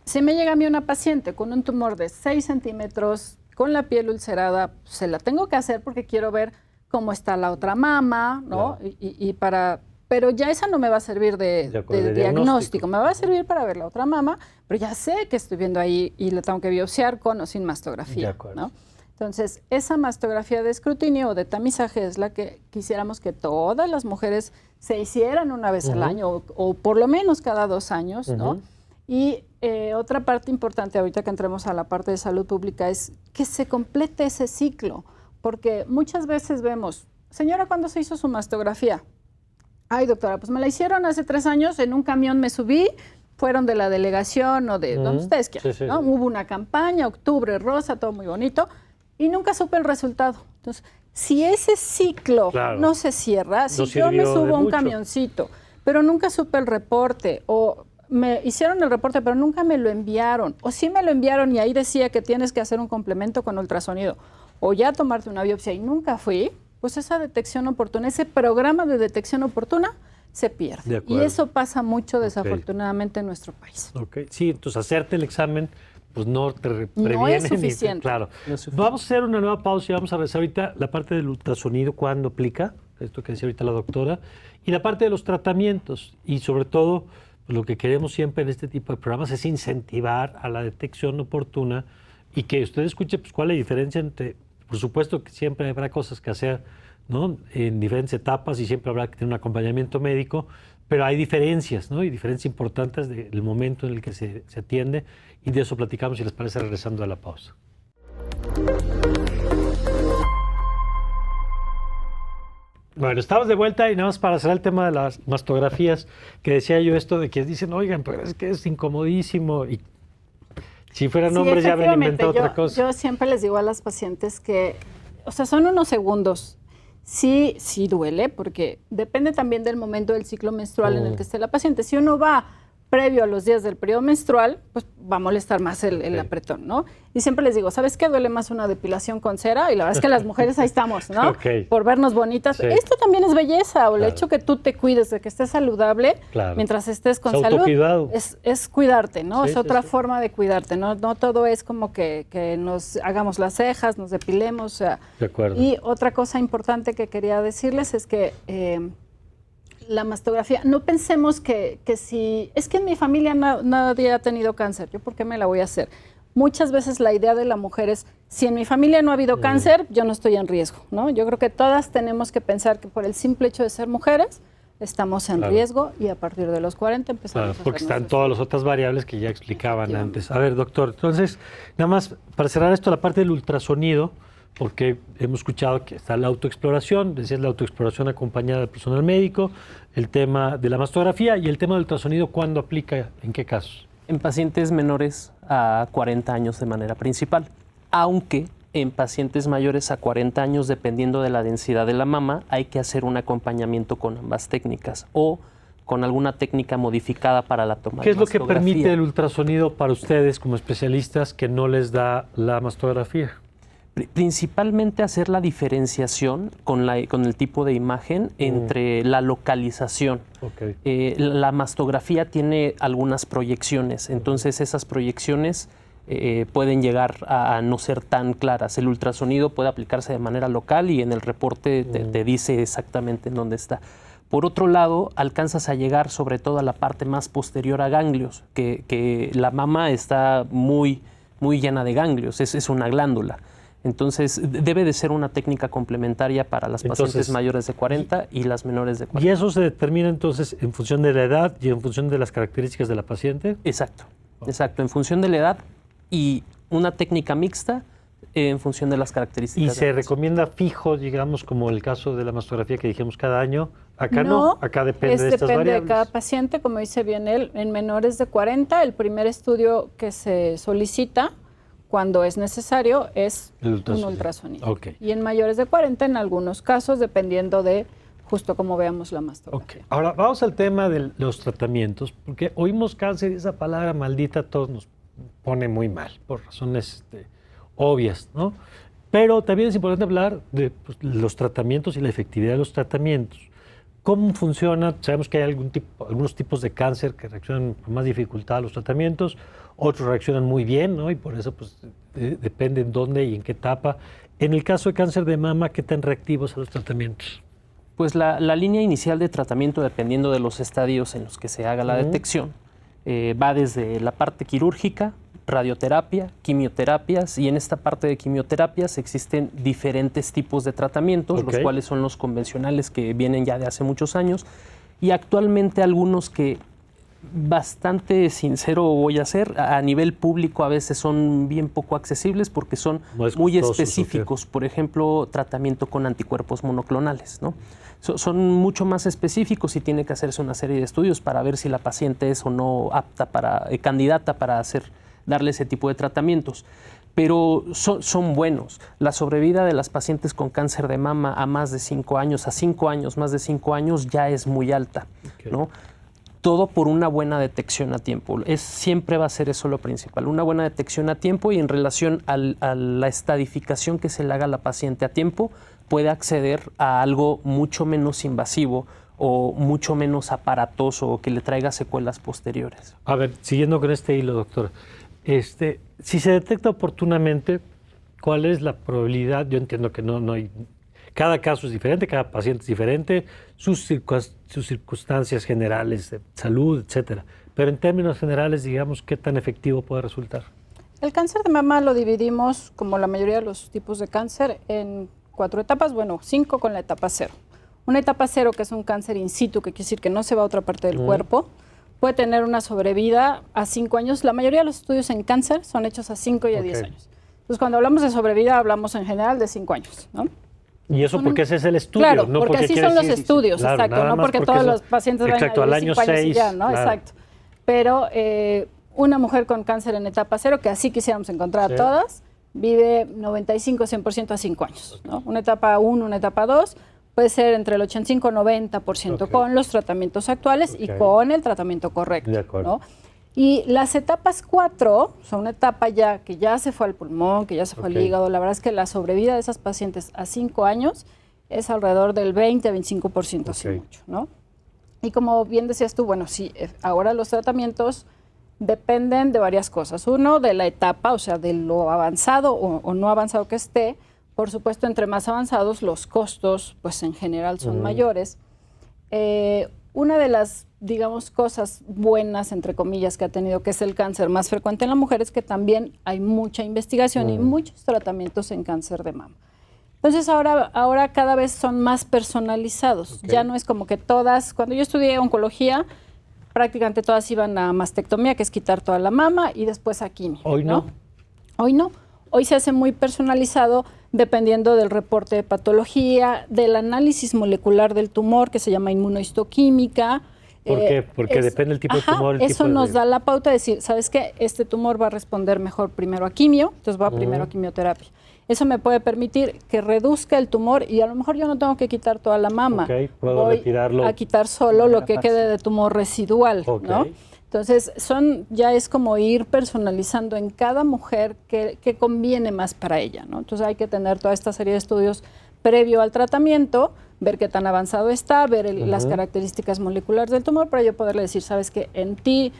Si me llega a mí una paciente con un tumor de 6 centímetros, con la piel ulcerada, se la tengo que hacer porque quiero ver cómo está la otra mama, ¿no? Claro. Pero ya esa no me va a servir de diagnóstico, me va a servir para ver la otra mama, pero ya sé que estoy viendo ahí y la tengo que biopsiar con o sin mastografía, ¿no? Entonces, esa mastografía de escrutinio o de tamizaje es la que quisiéramos que todas las mujeres se hicieran una vez al año o por lo menos cada 2 años, ¿no? Y otra parte importante, ahorita que entremos a la parte de salud pública, es que se complete ese ciclo, porque muchas veces vemos, señora, ¿cuándo se hizo su mastografía? Ay, doctora, pues me la hicieron hace 3 años, en un camión me subí, fueron de la delegación o de donde ustedes quieran, ¿no? Hubo una campaña, octubre, rosa, todo muy bonito, y nunca supe el resultado. Entonces, si ese ciclo no se cierra, si yo me subo a un camioncito, pero nunca supe el reporte, o me hicieron el reporte, pero nunca me lo enviaron, o sí me lo enviaron y ahí decía que tienes que hacer un complemento con ultrasonido, o ya tomarte una biopsia y nunca fui, pues esa detección oportuna, ese programa de detección oportuna se pierde. Y eso pasa mucho desafortunadamente en nuestro país. Sí, entonces hacerte el examen pues no te previene. No es suficiente. Claro. No es suficiente. Vamos a hacer una nueva pausa y vamos a revisar ahorita la parte del ultrasonido, cuándo aplica, esto que decía ahorita la doctora, y la parte de los tratamientos. Y sobre todo, pues, lo que queremos siempre en este tipo de programas es incentivar a la detección oportuna y que usted escuche pues, cuál es la diferencia entre, por supuesto que siempre habrá cosas que hacer, ¿no? En diferentes etapas y siempre habrá que tener un acompañamiento médico, pero hay diferencias, ¿no? Y diferencias importantes del momento en el que se atiende, y de eso platicamos, si les parece, regresando a la pausa. Bueno, estamos de vuelta y nada más para cerrar el tema de las mastografías, que decía yo esto de que dicen, oigan, pero es que es incomodísimo, y si fueran hombres ya habrían inventado otra cosa. Yo siempre les digo a las pacientes que, o sea, son unos segundos. Sí duele, porque depende también del momento del ciclo menstrual en el que esté la paciente. Si uno va previo a los días del periodo menstrual, pues va a molestar más el apretón, ¿no? Y siempre les digo, ¿sabes qué? Duele más una depilación con cera, y la verdad es que las mujeres ahí estamos, ¿no? Por vernos bonitas. Esto también es belleza, o el hecho que tú te cuides, de que estés saludable, mientras estés con salud, es cuidarte, ¿no? Es otra forma de cuidarte, ¿no? No todo es como que nos hagamos las cejas, nos depilemos, o sea. De acuerdo. Y otra cosa importante que quería decirles es que la mastografía, no pensemos que si, es que en mi familia nadie ha tenido cáncer, ¿yo por qué me la voy a hacer? Muchas veces la idea de la mujer es, si en mi familia no ha habido cáncer, yo no estoy en riesgo, ¿no? Yo creo que todas tenemos que pensar que por el simple hecho de ser mujeres, estamos en riesgo, y a partir de los 40 empezamos a porque están todas las otras variables que ya explicaban antes. A ver, doctor, entonces, nada más para cerrar esto, la parte del ultrasonido, porque hemos escuchado que está la autoexploración, decías la autoexploración acompañada del personal médico, el tema de la mastografía y el tema del ultrasonido, ¿cuándo aplica? ¿En qué casos? En pacientes menores a 40 años de manera principal, aunque en pacientes mayores a 40 años, dependiendo de la densidad de la mama, hay que hacer un acompañamiento con ambas técnicas o con alguna técnica modificada para la toma de ¿Qué es lo que mastografía. permite el ultrasonido para ustedes como especialistas que no les da la mastografía? Principalmente hacer la diferenciación con el tipo de imagen entre la localización. La mastografía tiene algunas proyecciones, entonces esas proyecciones pueden llegar a no ser tan claras. El ultrasonido puede aplicarse de manera local y en el reporte te dice exactamente en dónde está. Por otro lado, alcanzas a llegar sobre todo a la parte más posterior a ganglios, que la mama está muy llena de ganglios, es una glándula. Entonces, debe de ser una técnica complementaria para las pacientes mayores de 40 y las menores de 40. ¿Y eso se determina entonces en función de la edad y en función de las características de la paciente? Exacto, exacto, en función de la edad y una técnica mixta en función de las características. ¿Y se recomienda fijo, digamos, como el caso de la mastografía que dijimos cada año? Acá no, acá depende de estas variables. Depende de cada paciente, como dice bien él, en menores de 40, el primer estudio que se solicita cuando es necesario es un ultrasonido. Okay. Y en mayores de 40, en algunos casos, dependiendo de justo como veamos la mastografía. Okay. Ahora, vamos al tema de los tratamientos, porque oímos cáncer y esa palabra maldita a todos nos pone muy mal, por razones obvias, ¿no? Pero también es importante hablar de los tratamientos y la efectividad de los tratamientos. ¿Cómo funciona? Sabemos que hay algunos tipos de cáncer que reaccionan con más dificultad a los tratamientos, otros reaccionan muy bien, ¿no? Y por eso pues, depende en dónde y en qué etapa. En el caso de cáncer de mama, ¿qué tan reactivos a los tratamientos? Pues la línea inicial de tratamiento, dependiendo de los estadios en los que se haga la detección, va desde la parte quirúrgica, radioterapia, quimioterapias, y en esta parte de quimioterapias existen diferentes tipos de tratamientos, los cuales son los convencionales que vienen ya de hace muchos años, y actualmente algunos que, bastante sincero voy a ser, a nivel público a veces son bien poco accesibles porque son muy específicos. Por ejemplo, tratamiento con anticuerpos monoclonales, ¿no? Son mucho más específicos y tiene que hacerse una serie de estudios para ver si la paciente es o no apta candidata para darle ese tipo de tratamientos. Pero son buenos. La sobrevida de las pacientes con cáncer de mama a más de 5 años, más de 5 años, ya es muy alta, ¿no? Todo por una buena detección a tiempo. Siempre va a ser eso lo principal, una buena detección a tiempo, y en relación a la estadificación que se le haga a la paciente a tiempo, puede acceder a algo mucho menos invasivo o mucho menos aparatoso o que le traiga secuelas posteriores. A ver, siguiendo con este hilo, doctor, si se detecta oportunamente, ¿cuál es la probabilidad? Yo entiendo que no hay... Cada caso es diferente, cada paciente es diferente, sus circunstancias generales de salud, etcétera. Pero en términos generales, digamos, ¿qué tan efectivo puede resultar? El cáncer de mama lo dividimos, como la mayoría de los tipos de cáncer, en 4 etapas, 5 con la etapa 0. Una etapa 0, que es un cáncer in situ, que quiere decir que no se va a otra parte del cuerpo, puede tener una sobrevida a 5 años. La mayoría de los estudios en cáncer son hechos a 5 y a 10 años. Entonces, cuando hablamos de sobrevida, hablamos en general de 5 años, ¿no? Y eso porque ese es el estudio, claro, no porque así son los estudios, claro, exacto, no porque todos los pacientes vayan a vivir 5 años y ya, ¿no? Claro. Exacto. Pero una mujer con cáncer en etapa 0, que así quisiéramos encontrar a todas, vive 95-100% a 5 años, ¿no? Una etapa 1, una etapa 2, puede ser entre el 85-90% con los tratamientos actuales y con el tratamiento correcto, de acuerdo, ¿no? Y las etapas 4 son una etapa ya que ya se fue al pulmón, que ya se fue al hígado. La verdad es que la sobrevida de esas pacientes a 5 años es alrededor del 20-25%, así mucho, ¿no? Y como bien decías tú, bueno, sí, ahora los tratamientos dependen de varias cosas. Uno, de la etapa, o sea, de lo avanzado o no avanzado que esté. Por supuesto, entre más avanzados, los costos, pues en general son mayores. Una de las, digamos, cosas buenas, entre comillas, que ha tenido, que es el cáncer más frecuente en la mujer, es que también hay mucha investigación y muchos tratamientos en cáncer de mama. Entonces, ahora cada vez son más personalizados. Ya no es como que todas, cuando yo estudié oncología, prácticamente todas iban a mastectomía, que es quitar toda la mama, y después a quimio. Hoy no. Hoy no. Hoy se hace muy personalizado dependiendo del reporte de patología, del análisis molecular del tumor, que se llama inmunohistoquímica. ¿Por qué? Porque depende del tipo de tumor. Eso nos da la pauta de decir, ¿sabes qué? Este tumor va a responder mejor primero a quimio, entonces va primero a quimioterapia. Eso me puede permitir que reduzca el tumor y a lo mejor yo no tengo que quitar toda la mama. Puedo retirarlo. A quitar solo lo que quede de tumor residual, ¿no? Entonces, ya es como ir personalizando en cada mujer qué conviene más para ella, ¿no? Entonces hay que tener toda esta serie de estudios previo al tratamiento, ver qué tan avanzado está, ver las características moleculares del tumor para yo poderle decir, sabes que en ti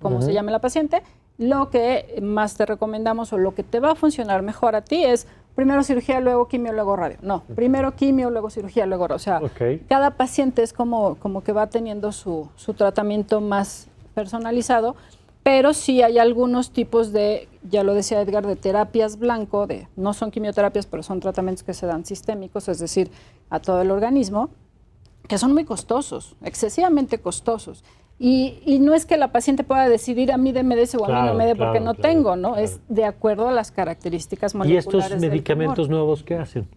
como se llame la paciente, lo que más te recomendamos o lo que te va a funcionar mejor a ti es primero cirugía, luego quimio, luego radio. No, primero quimio, luego cirugía, luego radio. O sea, cada paciente es como que va teniendo su tratamiento más personalizado, pero sí hay algunos tipos de, ya lo decía Edgar, de terapias blanco, no son quimioterapias, pero son tratamientos que se dan sistémicos, es decir, a todo el organismo, que son muy costosos, excesivamente costosos. Y no es que la paciente pueda decidir a mí deme de ese o a mí no me dé porque no tengo, ¿no? Claro. Es de acuerdo a las características moleculares. ¿Y estos medicamentos nuevos qué hacen?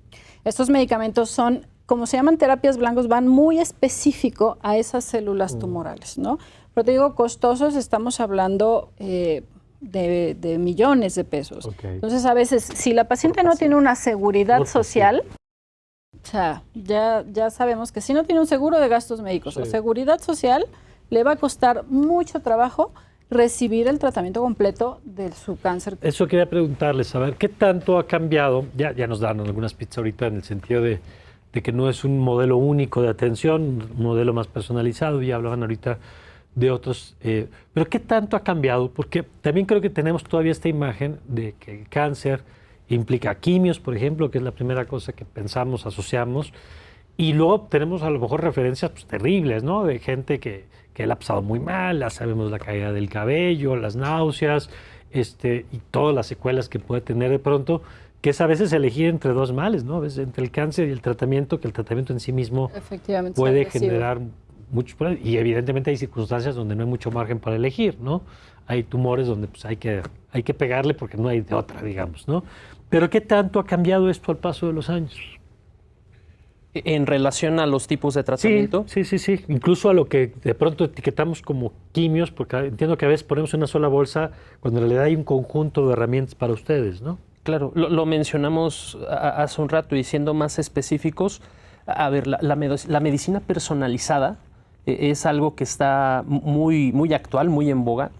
Estos medicamentos son, como se llaman terapias blancos, van muy específico a esas células tumorales, ¿no? Pero te digo, costosos, estamos hablando de millones de pesos. Entonces, a veces, si la paciente no tiene una seguridad social, o sea, ya sabemos que si no tiene un seguro de gastos médicos o seguridad social, le va a costar mucho trabajo recibir el tratamiento completo de su cáncer. Eso quería preguntarles, a ver, ¿qué tanto ha cambiado? Ya nos dan algunas pistas ahorita en el sentido de que no es un modelo único de atención, un modelo más personalizado, ya hablaban ahorita de otros, pero ¿qué tanto ha cambiado? Porque también creo que tenemos todavía esta imagen de que el cáncer implica quimios, por ejemplo, que es la primera cosa que pensamos, asociamos, y luego tenemos a lo mejor referencias pues, terribles, ¿no? De gente que la ha pasado muy mal, ya sabemos la caída del cabello, las náuseas, y todas las secuelas que puede tener de pronto, que es a veces elegir entre dos males, ¿no? A veces entre el cáncer y el tratamiento, que el tratamiento en sí mismo puede generar muchos problemas. Y evidentemente hay circunstancias donde no hay mucho margen para elegir, ¿no? Hay tumores donde pues, hay que pegarle porque no hay de otra, digamos, ¿no? Pero ¿qué tanto ha cambiado esto al paso de los años? ¿En relación a los tipos de tratamiento? Sí. Incluso a lo que de pronto etiquetamos como quimios, porque entiendo que a veces ponemos en una sola bolsa cuando en realidad hay un conjunto de herramientas para ustedes, ¿no? Claro, lo mencionamos hace un rato y siendo más específicos, a ver, la medicina personalizada es algo que está muy actual, muy en boga,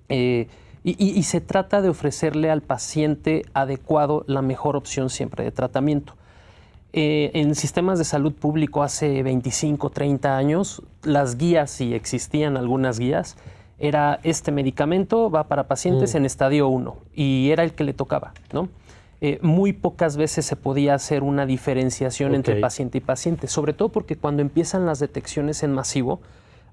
y se trata de ofrecerle al paciente adecuado la mejor opción siempre de tratamiento. En sistemas de salud público hace 25, 30 años, las guías, si existían algunas guías, era este medicamento va para pacientes en estadio 1 y era el que le tocaba, ¿no? Muy pocas veces se podía hacer una diferenciación entre paciente y paciente, sobre todo porque cuando empiezan las detecciones en masivo,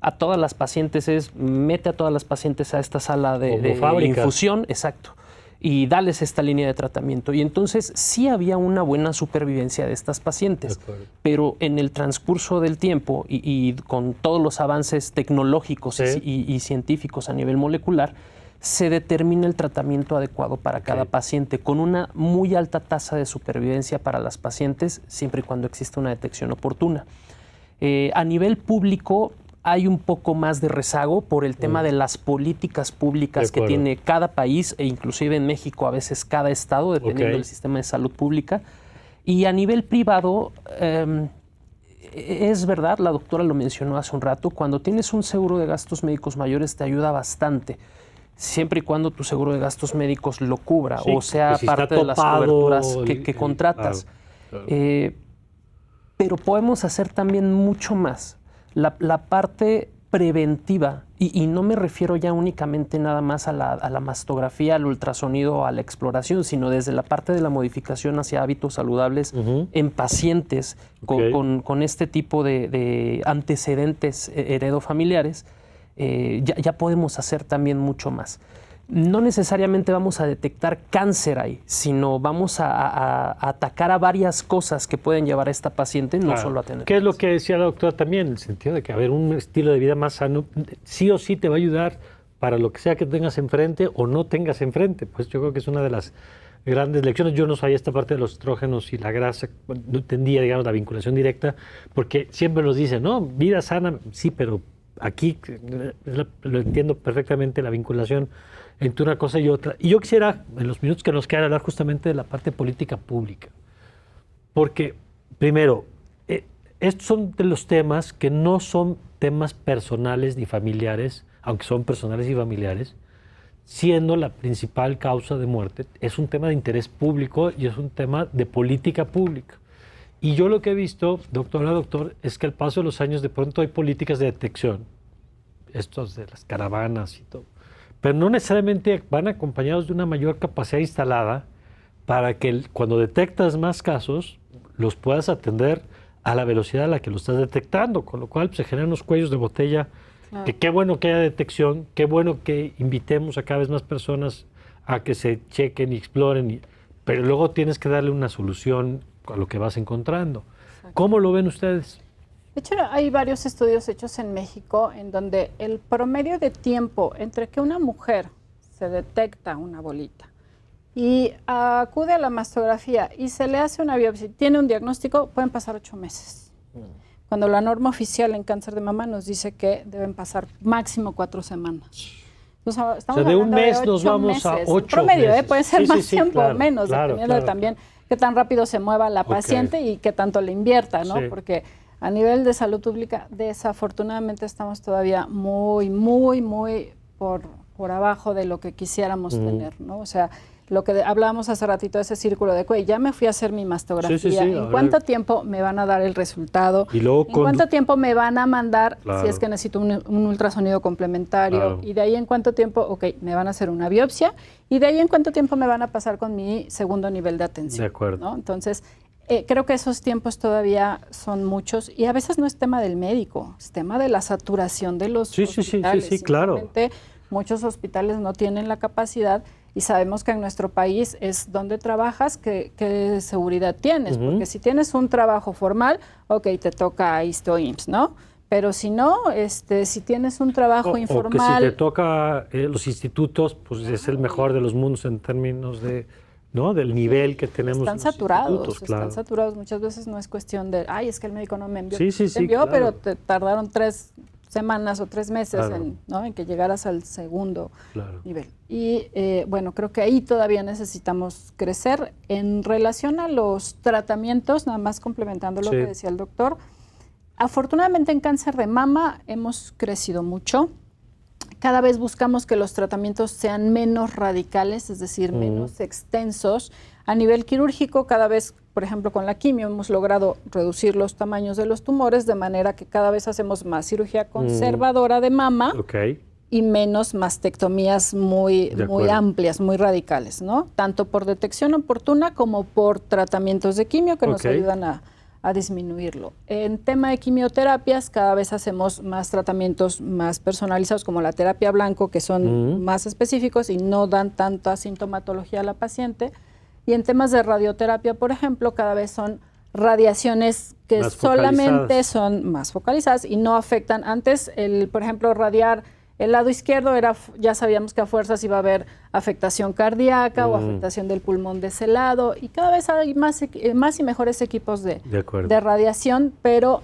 a todas las pacientes mete a todas las pacientes a esta sala de infusión, exacto, y darles esta línea de tratamiento. Y entonces sí había una buena supervivencia de estas pacientes, pero en el transcurso del tiempo y con todos los avances tecnológicos y científicos a nivel molecular, se determina el tratamiento adecuado para cada paciente, con una muy alta tasa de supervivencia para las pacientes, siempre y cuando exista una detección oportuna. A nivel público, hay un poco más de rezago por el tema de las políticas públicas que tiene cada país e inclusive en México a veces cada estado, dependiendo del sistema de salud pública. Y a nivel privado, es verdad, la doctora lo mencionó hace un rato, cuando tienes un seguro de gastos médicos mayores te ayuda bastante, siempre y cuando tu seguro de gastos médicos lo cubra o sea si parte de las coberturas que contratas. Pero podemos hacer también mucho más. La parte preventiva, y no me refiero ya únicamente nada más a la mastografía, al ultrasonido, a la exploración, sino desde la parte de la modificación hacia hábitos saludables en pacientes con este tipo de antecedentes heredofamiliares, ya podemos hacer también mucho más. No necesariamente vamos a detectar cáncer ahí, sino vamos a atacar a varias cosas que pueden llevar a esta paciente, no solo a tener ¿Qué es lo que decía la doctora también? En el sentido de que, un estilo de vida más sano sí o sí te va a ayudar para lo que sea que tengas enfrente o no tengas enfrente. Pues yo creo que es una de las grandes lecciones. Yo no sabía esta parte de los estrógenos y la grasa, no entendía, digamos, la vinculación directa, porque siempre nos dicen, ¿no? Vida sana, sí, pero aquí lo entiendo perfectamente, la vinculación entre una cosa y otra. Y yo quisiera, en los minutos que nos quedan, hablar justamente de la parte política pública. Porque, primero, estos son de los temas que no son temas personales ni familiares, aunque son personales y familiares, siendo la principal causa de muerte. Es un tema de interés público y es un tema de política pública. Y yo lo que he visto, doctora, doctor, es que al paso de los años de pronto hay políticas de detección estos de las caravanas y todo. Pero no necesariamente van acompañados de una mayor capacidad instalada para que cuando detectas más casos, los puedas atender a la velocidad a la que lo estás detectando, con lo cual pues, se generan unos cuellos de botella. Claro. Que qué bueno que haya detección, qué bueno que invitemos a cada vez más personas a que se chequen y exploren, pero luego tienes que darle una solución a lo que vas encontrando. Exacto. ¿Cómo lo ven ustedes? De hecho, hay varios estudios hechos en México en donde el promedio de tiempo entre que una mujer se detecta una bolita y acude a la mastografía y se le hace una biopsia, tiene un diagnóstico, pueden pasar 8 meses. Cuando la norma oficial en cáncer de mama nos dice que deben pasar máximo 4 semanas. Entonces, estamos de un mes de nos vamos meses. A 8 promedio, meses. Puede ser más tiempo o menos, claro, dependiendo de también qué tan rápido se mueva la paciente y qué tanto le invierta, ¿no? Porque a nivel de salud pública, desafortunadamente estamos todavía muy por abajo de lo que quisiéramos tener, ¿no? O sea, lo que hablábamos hace ratito de ese círculo de cuello, ya me fui a hacer mi mastografía, ¿en cuánto tiempo me van a dar el resultado? Y luego ¿En cuánto tiempo me van a mandar si es que necesito un ultrasonido complementario? Y de ahí en cuánto tiempo, ok, me van a hacer una biopsia, y de ahí en cuánto tiempo me van a pasar con mi segundo nivel de atención. De acuerdo. ¿No? Entonces, creo que esos tiempos todavía son muchos, y a veces no es tema del médico, es tema de la saturación de los hospitales. Sí, claro. Muchos hospitales no tienen la capacidad, y sabemos que en nuestro país es donde trabajas, qué seguridad tienes, porque si tienes un trabajo formal, ok, te toca ISSSTE, ¿no? Pero si no, si tienes un trabajo informal... O que si te toca los institutos, pues es el mejor de los mundos en términos de... ¿no? Del nivel que tenemos. Están saturados. Muchas veces no es cuestión de, es que el médico no me envió. Te envió, pero te tardaron 3 semanas o 3 meses en que llegaras al segundo nivel. Y bueno, creo que ahí todavía necesitamos crecer. En relación a los tratamientos, nada más complementando lo que decía el doctor, afortunadamente en cáncer de mama hemos crecido mucho. Cada vez buscamos que los tratamientos sean menos radicales, es decir, menos extensos. A nivel quirúrgico, cada vez, por ejemplo, con la quimio hemos logrado reducir los tamaños de los tumores, de manera que cada vez hacemos más cirugía conservadora de mama y menos mastectomías muy amplias, muy radicales, ¿no? Tanto por detección oportuna como por tratamientos de quimio que nos ayudan a disminuirlo. En tema de quimioterapias, cada vez hacemos más tratamientos más personalizados, como la terapia blanco, que son más específicos y no dan tanta sintomatología a la paciente. Y en temas de radioterapia, por ejemplo, cada vez son radiaciones que más solamente son más focalizadas y no afectan. Antes, por ejemplo, radiar el lado izquierdo ya sabíamos que a fuerzas iba a haber afectación cardíaca o afectación del pulmón de ese lado, y cada vez hay más y mejores equipos de radiación, pero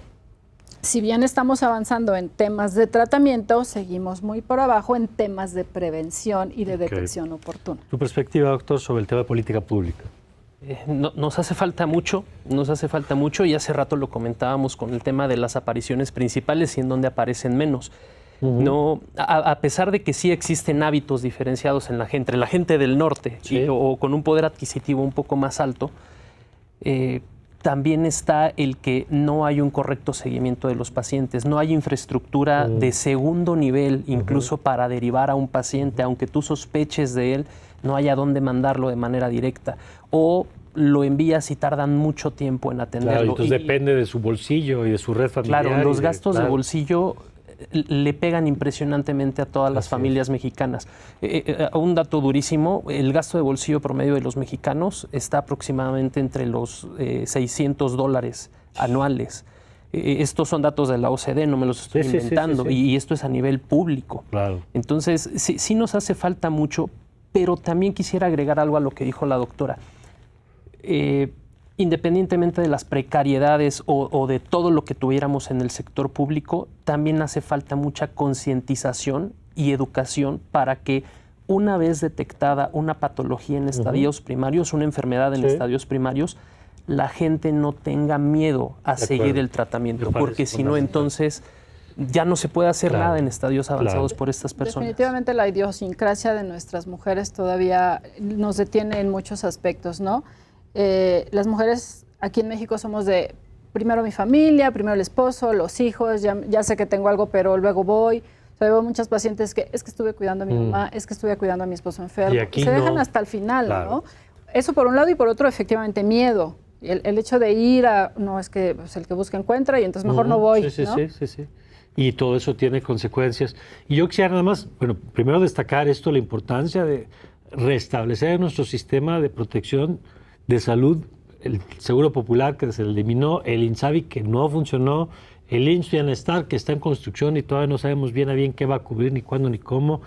si bien estamos avanzando en temas de tratamiento, seguimos muy por abajo en temas de prevención y de detección oportuna. ¿Tu perspectiva, doctor, sobre el tema de política pública? Nos hace falta mucho, y hace rato lo comentábamos con el tema de las apariciones principales y en donde aparecen menos. No, a pesar de que sí existen hábitos diferenciados entre la gente del norte o con un poder adquisitivo un poco más alto, también está el que no hay un correcto seguimiento de los pacientes, no hay infraestructura de segundo nivel, incluso para derivar a un paciente, aunque tú sospeches de él, no hay a dónde mandarlo de manera directa, o lo envías y tardan mucho tiempo en atenderlo. Claro, entonces depende de su bolsillo y de su red familiar. Claro, los gastos de bolsillo le pegan impresionantemente a todas las familias mexicanas. Un dato durísimo, el gasto de bolsillo promedio de los mexicanos está aproximadamente entre los $600 anuales. Estos son datos de la OCDE, no me los estoy inventando, y esto es a nivel público. Claro. Entonces, sí nos hace falta mucho, pero también quisiera agregar algo a lo que dijo la doctora. Independientemente de las precariedades o de todo lo que tuviéramos en el sector público, también hace falta mucha concientización y educación para que una vez detectada una patología en estadios primarios, una enfermedad en estadios primarios, la gente no tenga miedo a seguir el tratamiento, porque si no, entonces ya no se puede hacer nada en estadios avanzados por estas personas. Definitivamente la idiosincrasia de nuestras mujeres todavía nos detiene en muchos aspectos, ¿no? Las mujeres aquí en México somos de primero mi familia, primero el esposo, los hijos, ya sé que tengo algo, pero luego voy. sea, veo muchas pacientes que es que estuve cuidando a mi mamá, es que estuve cuidando a mi esposo enfermo. Y aquí se dejan no. hasta el final, Claro. ¿no? Eso por un lado, y por otro, efectivamente, miedo. El hecho de ir a, no, es que pues, el que busca encuentra y entonces mejor no voy, Sí, sí, ¿no? sí. Y todo eso tiene consecuencias. Y yo quisiera nada más, bueno, primero destacar esto, la importancia de restablecer nuestro sistema de protección de salud, el Seguro Popular que se eliminó, el INSABI que no funcionó, el IMSS Bienestar que está en construcción y todavía no sabemos bien a bien qué va a cubrir, ni cuándo, ni cómo.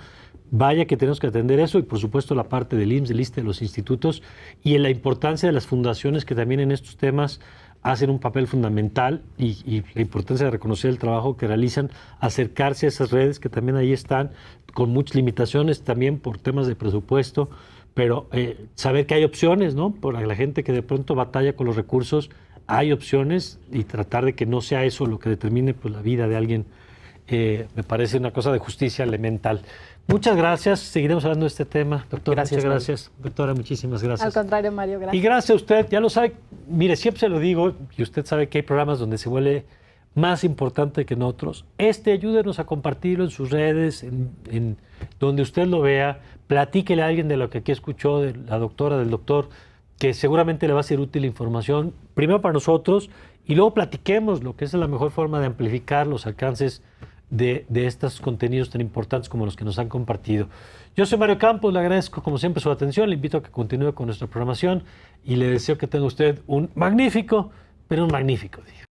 Vaya que tenemos que atender eso y por supuesto la parte del IMSS, del ISSSTE, de los institutos y en la importancia de las fundaciones que también en estos temas hacen un papel fundamental y la importancia de reconocer el trabajo que realizan, acercarse a esas redes que también ahí están, con muchas limitaciones también por temas de presupuesto, pero saber que hay opciones, ¿no? Por la gente que de pronto batalla con los recursos, hay opciones y tratar de que no sea eso lo que determine pues, la vida de alguien, me parece una cosa de justicia elemental. Muchas gracias, seguiremos hablando de este tema. Doctor, Gracias, muchas gracias. Doctora, muchísimas gracias. Al contrario, Mario, gracias. Y gracias a usted, ya lo sabe, mire, siempre se lo digo, y usted sabe que hay programas donde se vuelve más importante que en otros. Ayúdenos a compartirlo en sus redes, en donde usted lo vea, platíquele a alguien de lo que aquí escuchó, de la doctora, del doctor, que seguramente le va a ser útil la información, primero para nosotros, y luego platiquemos lo que es la mejor forma de amplificar los alcances de estos contenidos tan importantes como los que nos han compartido. Yo soy Mario Campos, le agradezco como siempre su atención, le invito a que continúe con nuestra programación y le deseo que tenga usted un magnífico, pero un magnífico día.